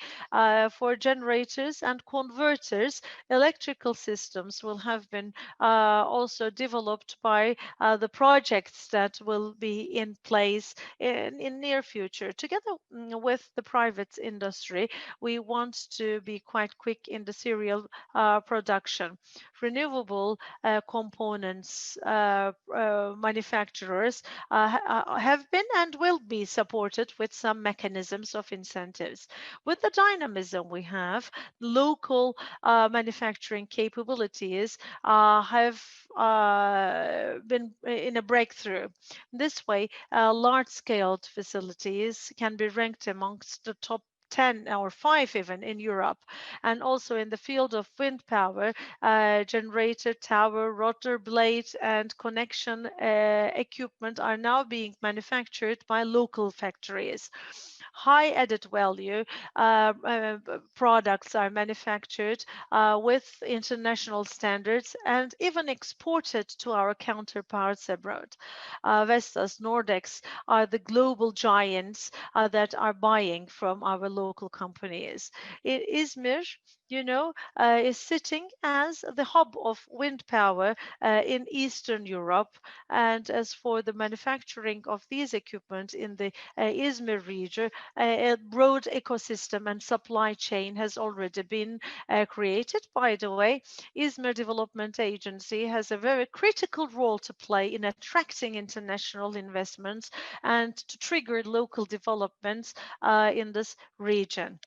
for generators and converters, electrical systems will have been also developed by the projects that will be in place in near future. Together with the private industry, we want to be quite quick in the serial production. Renewable components manufacturers have been and will be supported with some mechanisms of incentives. With the dynamism we have, local manufacturing capabilities have been in a breakthrough. This way, large-scale facilities can be ranked amongst the top 10 or 5 even in Europe. And also in the field of wind power, generator, tower, rotor blade, and connection equipment are now being manufactured by local factories. High added value products are manufactured with international standards and even exported to our counterparts abroad. Vestas, Nordex are the global giants that are buying from our local companies. Izmir, is sitting as the hub of wind power in Eastern Europe. And as for the manufacturing of these equipment in the Izmir region, a broad ecosystem and supply chain has already been created. By the way, Izmir Development Agency has a very critical role to play in attracting international investments and to trigger local developments in this region.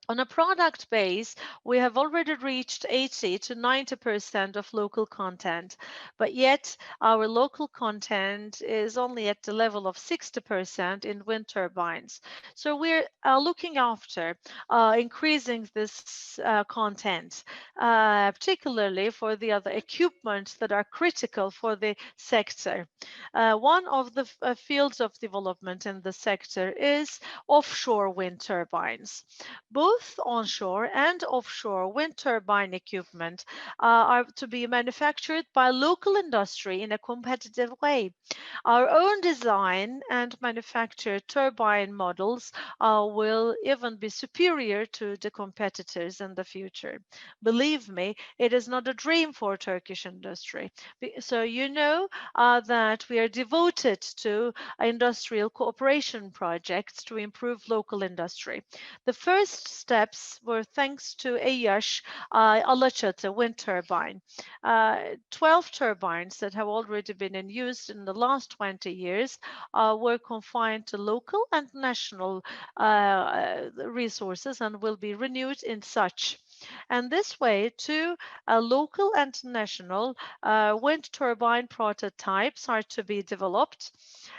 On a product base, we have already reached 80 to 90% of local content, but yet our local content is only at the level of 60% in wind turbines. So we're looking after increasing this content, particularly for the other equipment that are critical for the sector. One of the fields of development in the sector is offshore wind turbines. Both onshore and offshore wind turbine equipment are to be manufactured by local industry in a competitive way. Our own design and manufacture turbine models will even be superior to the competitors in the future. Believe me, it is not a dream for Turkish industry. So that we are devoted to industrial cooperation projects to improve local industry. The first steps were thanks to EYAŞ Alaçatı wind turbine. 12 turbines that have already been in use in the last 20 years were confined to local and national resources and will be renewed in such. And this way, two local and national wind turbine prototypes are to be developed.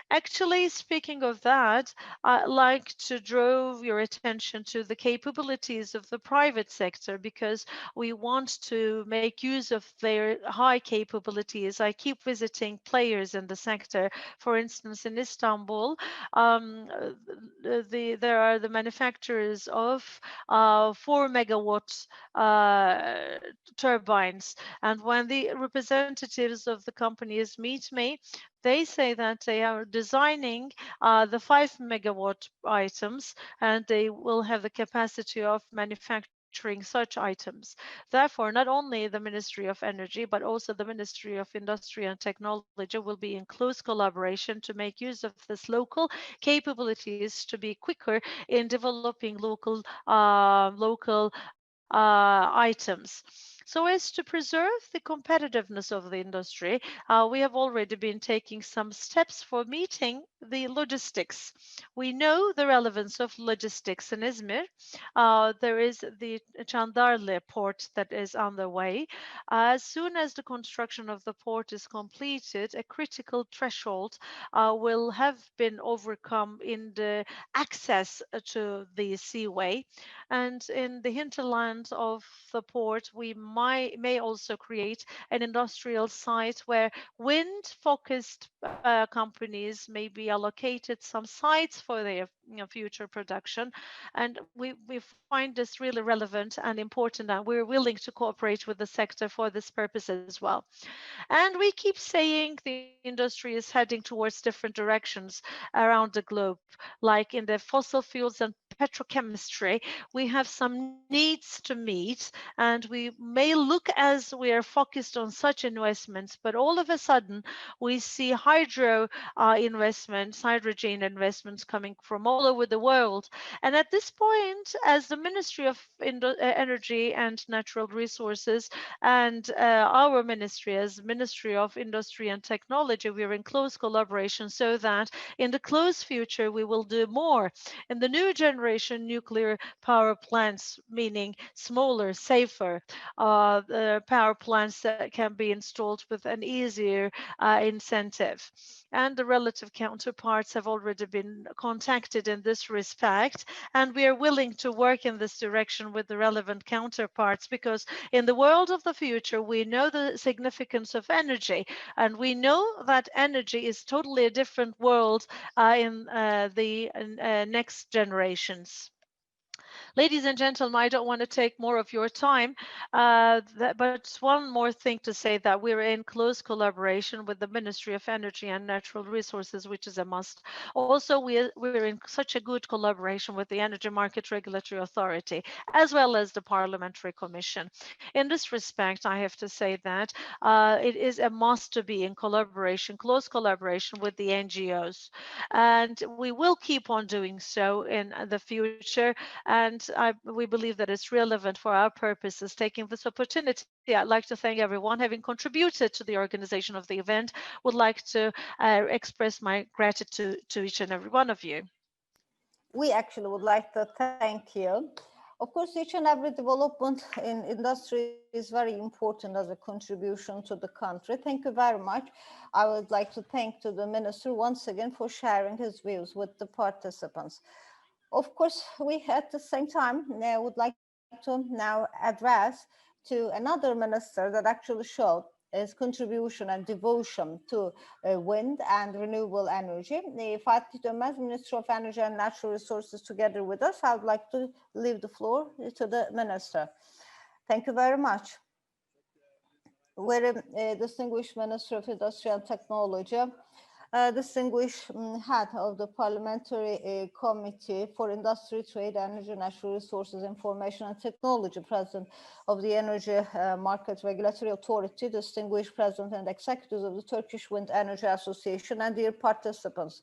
Actually, speaking of that, I'd like to draw your attention to the capabilities of the private sector because we want to make use of their high capabilities. I keep visiting players in the sector. For instance, in Istanbul, there are the manufacturers of 4 megawatt uh, turbines. And when the representatives of the companies meet me, they say that they are designing the 5 megawatt items and they will have the capacity of manufacturing such items. Therefore, not only the Ministry of Energy, but also the Ministry of Industry and Technology will be in close collaboration to make use of this local capabilities to be quicker in developing local items. So as to preserve the competitiveness of the industry, we have already been taking some steps for meeting the logistics. We know the relevance of logistics in Izmir. There is the Chandarli port that is on the way. As soon as the construction of the port is completed, a critical threshold will have been overcome in the access to the seaway. And in the hinterland of the port, we may also create an industrial site where wind-focused companies may be allocated some sites for their future production. And we find this really relevant and important, and we're willing to cooperate with the sector for this purpose as well. And we keep saying the industry is heading towards different directions around the globe, like in the fossil fuels and petrochemistry. We have some needs to meet, and we may look as we are focused on such investments, but all of a sudden we see hydro investments, hydrogen investments coming from all over the world. And at this point, as the Ministry of Energy and Natural Resources and our ministry, as Ministry of Industry and Technology, we are in close collaboration so that in the close future we will do more. In the new generation nuclear power plants, meaning smaller, safer power plants that can be installed with an easier incentive. And the relative counterparts have already been contacted in this respect, and we are willing to work in this direction with the relevant counterparts because in the world of the future, we know the significance of energy, and we know that energy is totally a different world in the next generations. Ladies and gentlemen, I don't want to take more of your time, but one more thing to say that we're in close collaboration with the Ministry of Energy and Natural Resources, which is a must. Also, we're in such a good collaboration with the Energy Market Regulatory Authority, as well as the Parliamentary Commission. In this respect, I have to say that it is a must to be in collaboration, close collaboration with the NGOs. And we will keep on doing so in the future. And we believe that it's relevant for our purposes. Taking this opportunity, I'd like to thank everyone having contributed to the organization of the event. Would like to express my gratitude to each and every one of you. We actually would like to thank you. Of course, each and every development in industry is very important as a contribution to the country. Thank you very much. I would like to thank to the minister once again for sharing his views with the participants. Of course, we at the same time would like to now address to another minister that actually showed his contribution and devotion to wind and renewable energy. Fatih Dönmez, Minister of Energy and Natural Resources, together with us. I would like to leave the floor to the minister. Thank you very much. Very distinguished Minister of Industry and Technology, distinguished head of the Parliamentary Committee for Industry, Trade, Energy, Natural Resources, Information and Technology, President of the Energy Market Regulatory Authority, distinguished President and Executives of the Turkish Wind Energy Association, and dear participants.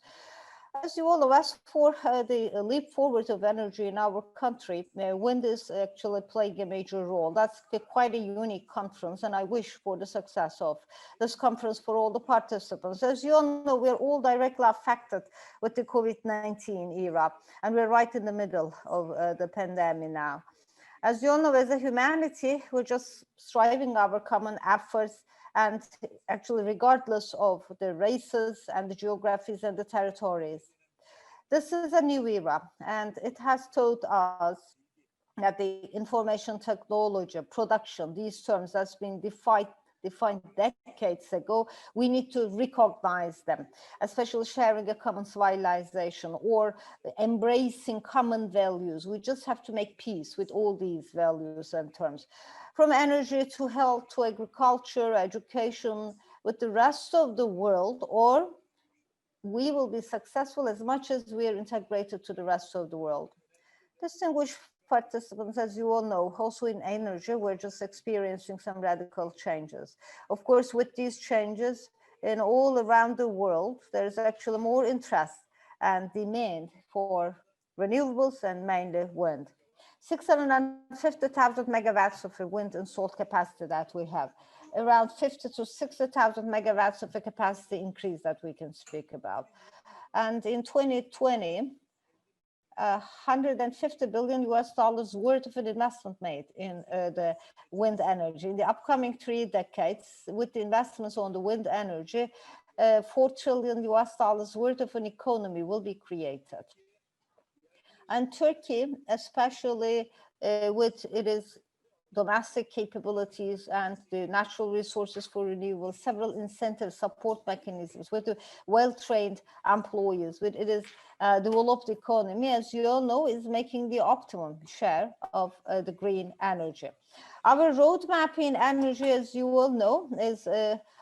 As you all know, as for the leap forward of energy in our country, wind is actually playing a major role. That's quite a unique conference, and I wish for the success of this conference for all the participants. As you all know, we're all directly affected with the COVID-19 era, and we're right in the middle of the pandemic now. As you all know, as a humanity, we're just striving our common efforts and actually regardless of the races and the geographies and the territories. This is a new era, and it has taught us that the information technology, production, these terms that's been defined decades ago, we need to recognize them, especially sharing a common civilization or embracing common values. We just have to make peace with all these values and terms. From energy to health to agriculture, education, with the rest of the world, or we will be successful as much as we are integrated to the rest of the world. Distinguished participants, as you all know, also in energy, we're just experiencing some radical changes. Of course, with these changes in all around the world, there is actually more interest and demand for renewables and mainly wind. 650,000 megawatts of wind and solar capacity that we have, around 50 to 60,000 megawatts of a capacity increase that we can speak about. And in 2020, 150 billion US dollars worth of an investment made in the wind energy. In the upcoming 3 decades, with the investments on the wind energy, 4 trillion US dollars worth of an economy will be created. And Turkey, especially with its domestic capabilities and the natural resources for renewable, several incentive support mechanisms with the well-trained employees, with it is developed economy, as you all know, is making the optimum share of the green energy. Our roadmap in energy, as you all know, is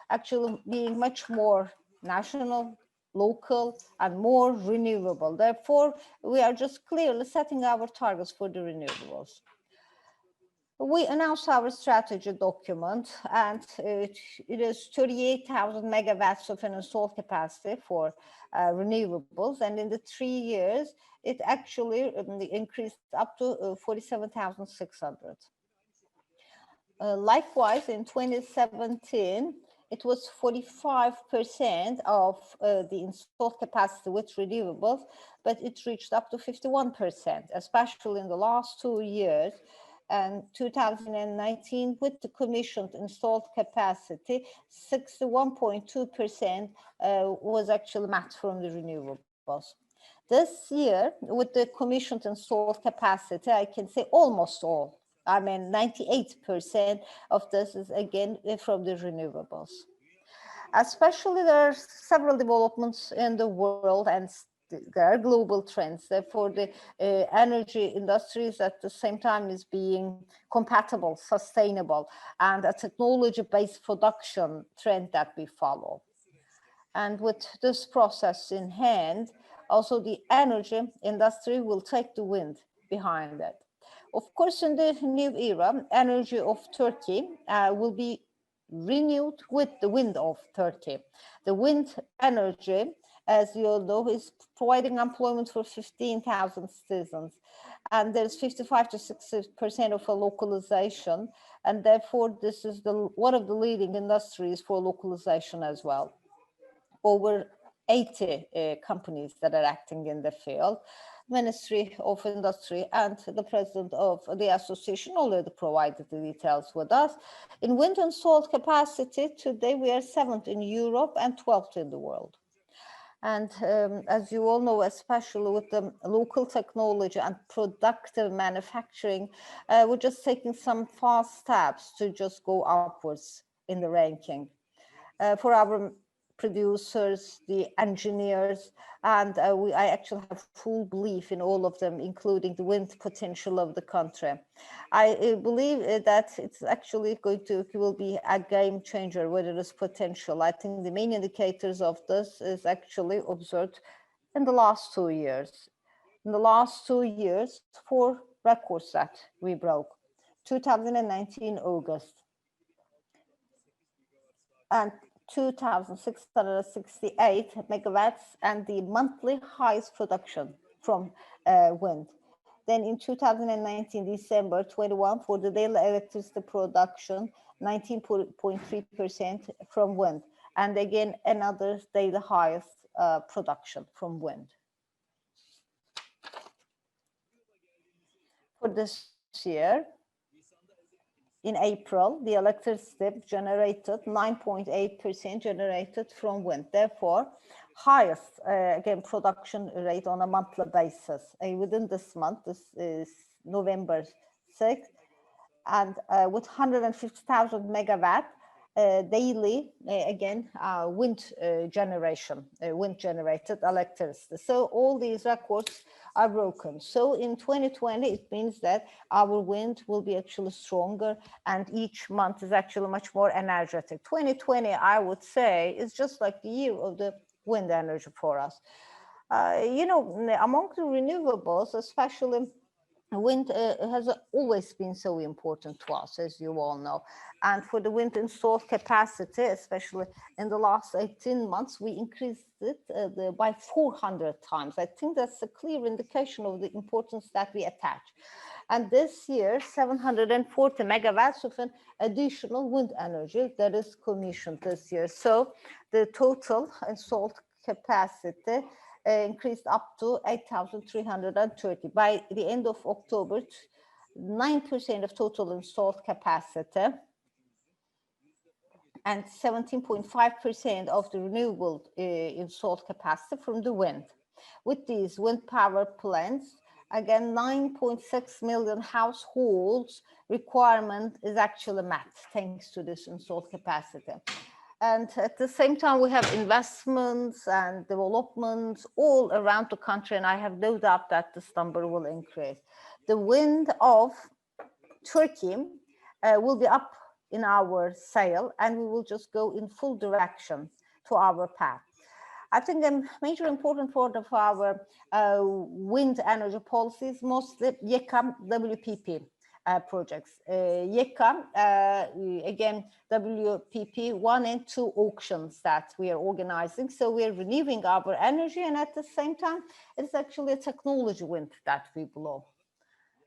actually being much more national, local, and more renewable. Therefore, we are just clearly setting our targets for the renewables. We announced our strategy document, and it is 38,000 megawatts of an installed capacity for renewables. And in the 3 years, it actually increased up to 47,600. Likewise, in 2017, it was 45% of the installed capacity with renewables, but it reached up to 51%, especially in the last 2 years. And 2019, with the commissioned installed capacity, 61.2% was actually met from the renewables. This year, with the commissioned installed capacity, I can say almost all, I mean, 98% of this is again from the renewables. Especially there are several developments in the world and there are global trends. Therefore, the energy industries at the same time is being compatible, sustainable, and a technology-based production trend that we follow. And with this process in hand, also the energy industry will take the wind behind it. Of course, in the new era, energy of Turkey will be renewed with the wind of Turkey. The wind energy, as you all know, is providing employment for 15,000 citizens. And there's 55 to 60% of a localization. And therefore, this is one of the leading industries for localization as well. Over 80 companies that are acting in the field. Ministry of Industry and the president of the association already provided the details with us. In wind and solar capacity, today we are 7th in Europe and 12th in the world. And as you all know, especially with the local technology and productive manufacturing, we're just taking some fast steps to just go upwards in the ranking. For our producers, the engineers, and I actually have full belief in all of them, including the wind potential of the country. I believe that it's actually will be a game changer where there is potential. I think the main indicators of this is actually observed in the last 2 years. In the last 2 years, 4 records that we broke. 2019 August. And 2,668 megawatts and the monthly highest production from wind. Then in 2019, December 21, for the daily electricity production, 19.3% from wind. And again, another daily highest production from wind. For this year, in April, the electricity generated 9.8% generated from wind. Therefore, highest again production rate on a monthly basis. Within this month, this is November 6th, and with 150,000 megawatt daily again wind generation, wind generated electricity. So all these records are broken. So in 2020 it means that our wind will be actually stronger, and each month is actually much more energetic. 2020, I would say, is just like the year of the wind energy for us. You know, among the renewables, especially wind has always been so important to us, as you all know. And for the wind installed capacity, especially in the last 18 months, we increased it by 400 times. I think that's a clear indication of the importance that we attach. And this year, 740 megawatts of an additional wind energy that is commissioned this year. So the total installed capacity increased up to 8,330. By the end of October, 9% of total installed capacity and 17.5% of the renewable installed capacity from the wind. With these wind power plants, again, 9.6 million households requirement is actually met thanks to this installed capacity. And at the same time, we have investments and developments all around the country, and I have no doubt that this number will increase. The wind of Turkey will be up in our sail, and we will just go in full direction to our path. I think a major important part of our wind energy policy is mostly YEKA WPP projects. YEKA, again, WPP 1 and 2 auctions that we are organizing. So we are renewing our energy, and at the same time, it's actually a technology wind that we blow.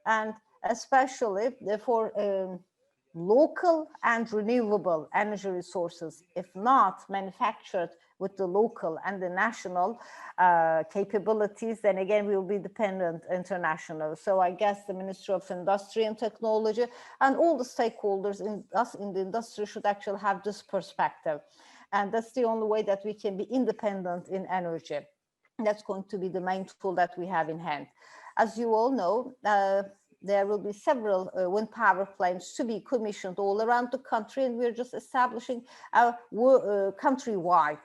And especially for local and renewable energy resources, if not manufactured with the local and the national capabilities, then again, we will be dependent international. So I guess the Ministry of Industry and Technology and all the stakeholders in the industry should actually have this perspective. And that's the only way that we can be independent in energy. That's going to be the main tool that we have in hand. As you all know, there will be several wind power plants to be commissioned all around the country, and we're just establishing countrywide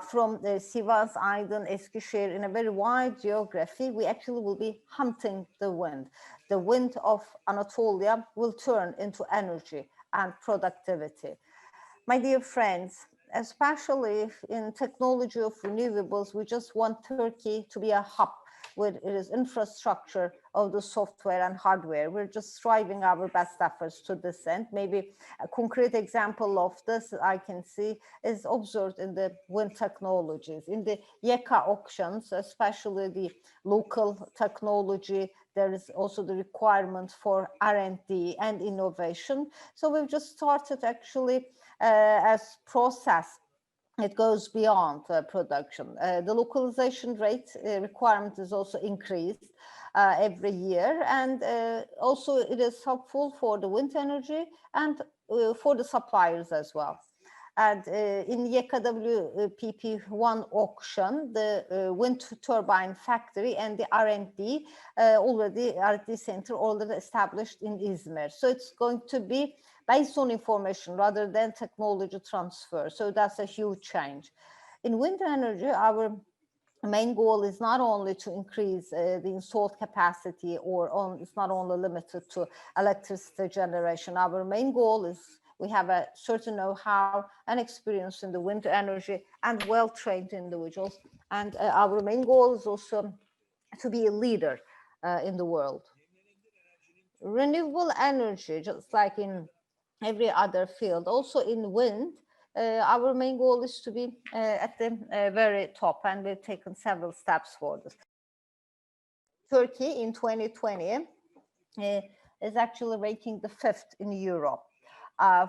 from Sivas, Aydın, Eskişehir, in a very wide geography. We actually will be hunting the wind. The wind of Anatolia will turn into energy and productivity. My dear friends, especially in technology of renewables, we just want Turkey to be a hub where it is infrastructure of the software and hardware. We're just striving our best efforts to this end. Maybe a concrete example of this I can see is observed in the wind technologies. In the YEKA auctions, especially the local technology, there is also the requirement for R&D and innovation. So we've just started actually as process. It goes beyond production. The localization rate requirement is also increased every year, and also it is helpful for the wind energy and for the suppliers as well. And in YEKA WPP1 auction, the wind turbine factory and the R&D R&D center already established in Izmir. So it's going to be based on information rather than technology transfer. So that's a huge change. In wind energy, our main goal is not only to increase the installed capacity it's not only limited to electricity generation. Our main goal is we have a certain know-how and experience in the wind energy and well-trained individuals. And our main goal is also to be a leader in the world. Renewable energy, just like in every other field, also in wind, our main goal is to be at the very top, and we've taken several steps for this. Turkey in 2020 is actually ranking the 5th in Europe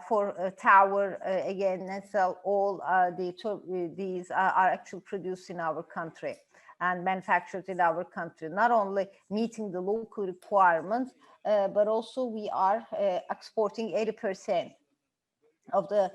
for tower again. So all these are actually produced in our country. and manufactured in our country, not only meeting the local requirements, but also we are exporting 80% of the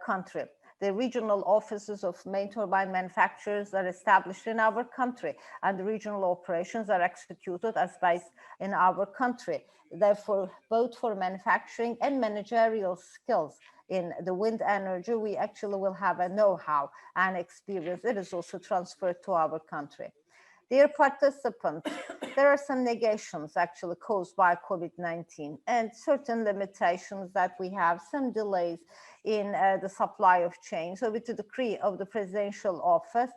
country. The regional offices of main turbine manufacturers are established in our country, and the regional operations are executed as based in our country. Therefore, both for manufacturing and managerial skills in the wind energy, we actually will have a know-how and experience. It is also transferred to our country. Dear participants, there are some negations actually caused by COVID-19 and certain limitations that we have, some delays in the supply of chain. So with the decree of the presidential office,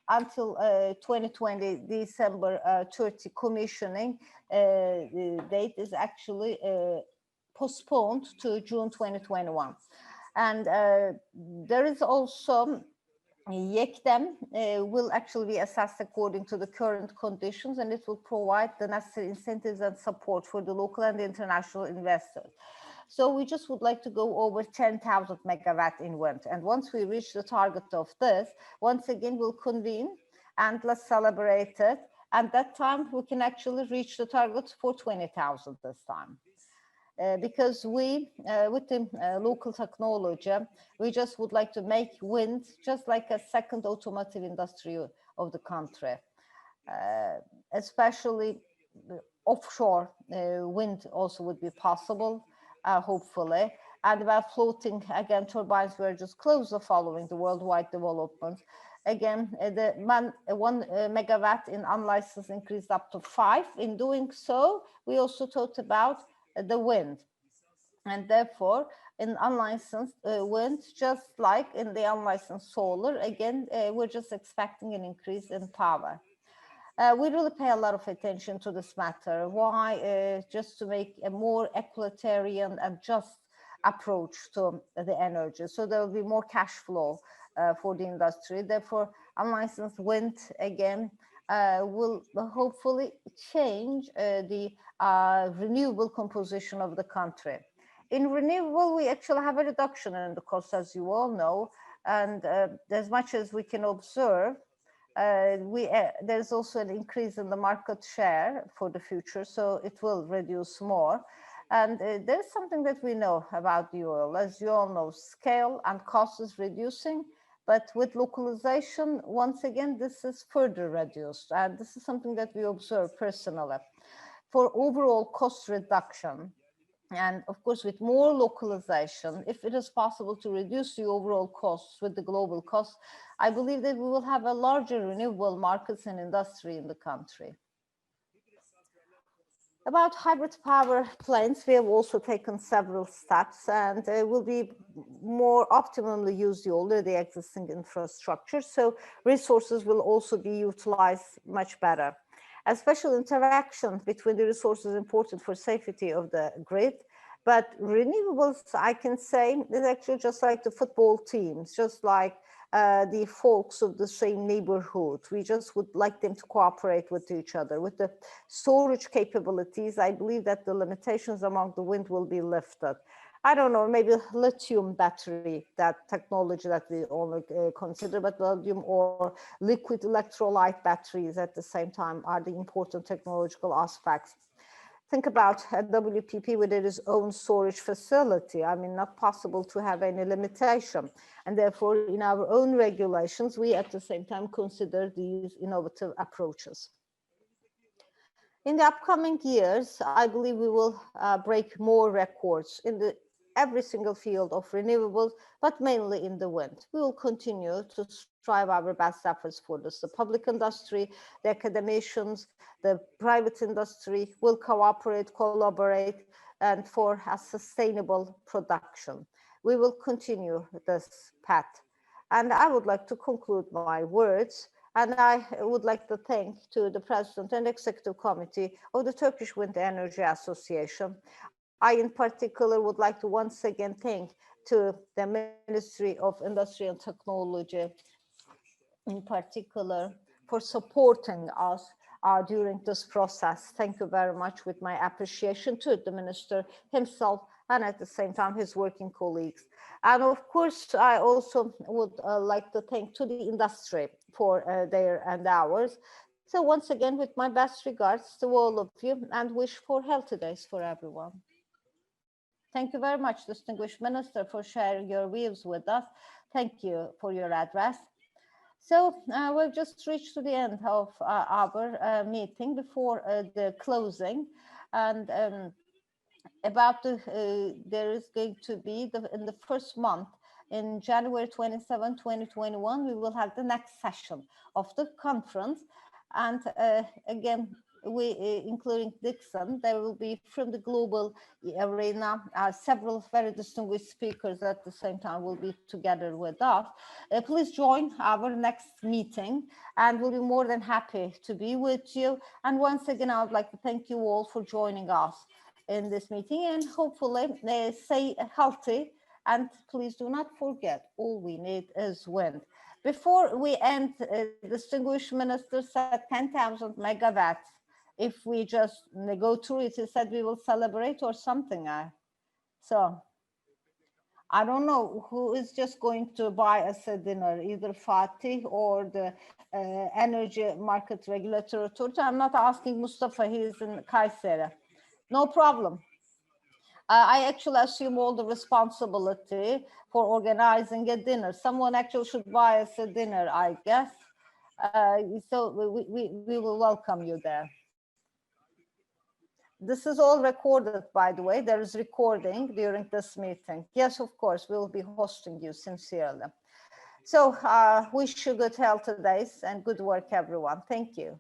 until 2020 December 30 commissioning date is actually postponed to June 2021. And there is also YEKDEM will actually be assessed according to the current conditions, and it will provide the necessary incentives and support for the local and international investors. So we just would like to go over 10,000 megawatt in wind. And once we reach the target of this, once again, we'll convene and let's celebrate it. And that time we can actually reach the target for 20,000 this time. Because we, with the local technology, we just would like to make wind just like a second automotive industry of the country, especially offshore wind also would be possible, hopefully. And about floating, again, turbines were just closer following the worldwide development. Again, the 1 megawatt in unlicensed increased up to 5. In doing so, we also talked about the wind. And therefore, in unlicensed wind, just like in the unlicensed solar, again, we're just expecting an increase in power. We really pay a lot of attention to this matter. Why? Just to make a more egalitarian and just approach to the energy. So there will be more cash flow for the industry. Therefore, unlicensed wind, again, will hopefully change the renewable composition of the country. In renewable, we actually have a reduction in the cost, as you all know, and as much as we can observe, there's also an increase in the market share for the future, so it will reduce more. And there's something that we know about the oil. As you all know, scale and cost is reducing, but with localization, once again, this is further reduced. And this is something that we observe personally. For overall cost reduction, and of course, with more localization, if it is possible to reduce the overall costs with the global costs, I believe that we will have a larger renewable markets and industry in the country. About hybrid power plants, we have also taken several steps, and will be more optimally use the already existing infrastructure. So resources will also be utilized much better. A special interaction between the resources important for safety of the grid. But renewables, I can say, is actually just like the football teams, just like the folks of the same neighborhood. We just would like them to cooperate with each other. With the storage capabilities, I believe that the limitations among the wind will be lifted. I don't know, maybe lithium battery, that technology that we only consider, but lithium or liquid electrolyte batteries at the same time are the important technological aspects. Think about a WPP with its own storage facility. I mean, not possible to have any limitation. And therefore, in our own regulations, we at the same time consider these innovative approaches. In the upcoming years, I believe we will break more records in every single field of renewables, but mainly in the wind. We will continue to strive our best efforts for this. The public industry, the academicians, the private industry will cooperate, collaborate, and for a sustainable production. We will continue this path. And I would like to conclude my words. And I would like to thank to the President and Executive Committee of the Turkish Wind Energy Association. I, in particular, would like to once again thank to the Ministry of Industry and Technology, in particular, for supporting us during this process. Thank you very much, with my appreciation to the Minister himself and at the same time his working colleagues. And of course, I also would like to thank to the industry for their and ours. So once again, with my best regards to all of you, and wish for healthy days for everyone. Thank you very much, distinguished minister, for sharing your views with us. Thank you for your address. So we've just reached to the end of our meeting before the closing, and there is going to be in the first month, in January 27, 2021, we will have the next session of the conference. And again, including Dixon, there will be from the global arena, several very distinguished speakers at the same time will be together with us. Please join our next meeting, and we'll be more than happy to be with you. And once again, I would like to thank you all for joining us in this meeting, and hopefully stay healthy. And please do not forget, all we need is wind. Before we end, distinguished minister said 10,000 megawatts. If we just go through it, he said we will celebrate or something. So I don't know who is just going to buy us a dinner, either Fatih or the Energy Market Regulatory Authority. I'm not asking Mustafa, he's in Kayseri. No problem. I actually assume all the responsibility for organizing a dinner. Someone actually should buy us a dinner, I guess. So we will welcome you there. This is all recorded, by the way. There is recording during this meeting. Yes, of course, we'll be hosting you sincerely. So wish you good health today and good work, everyone. Thank you.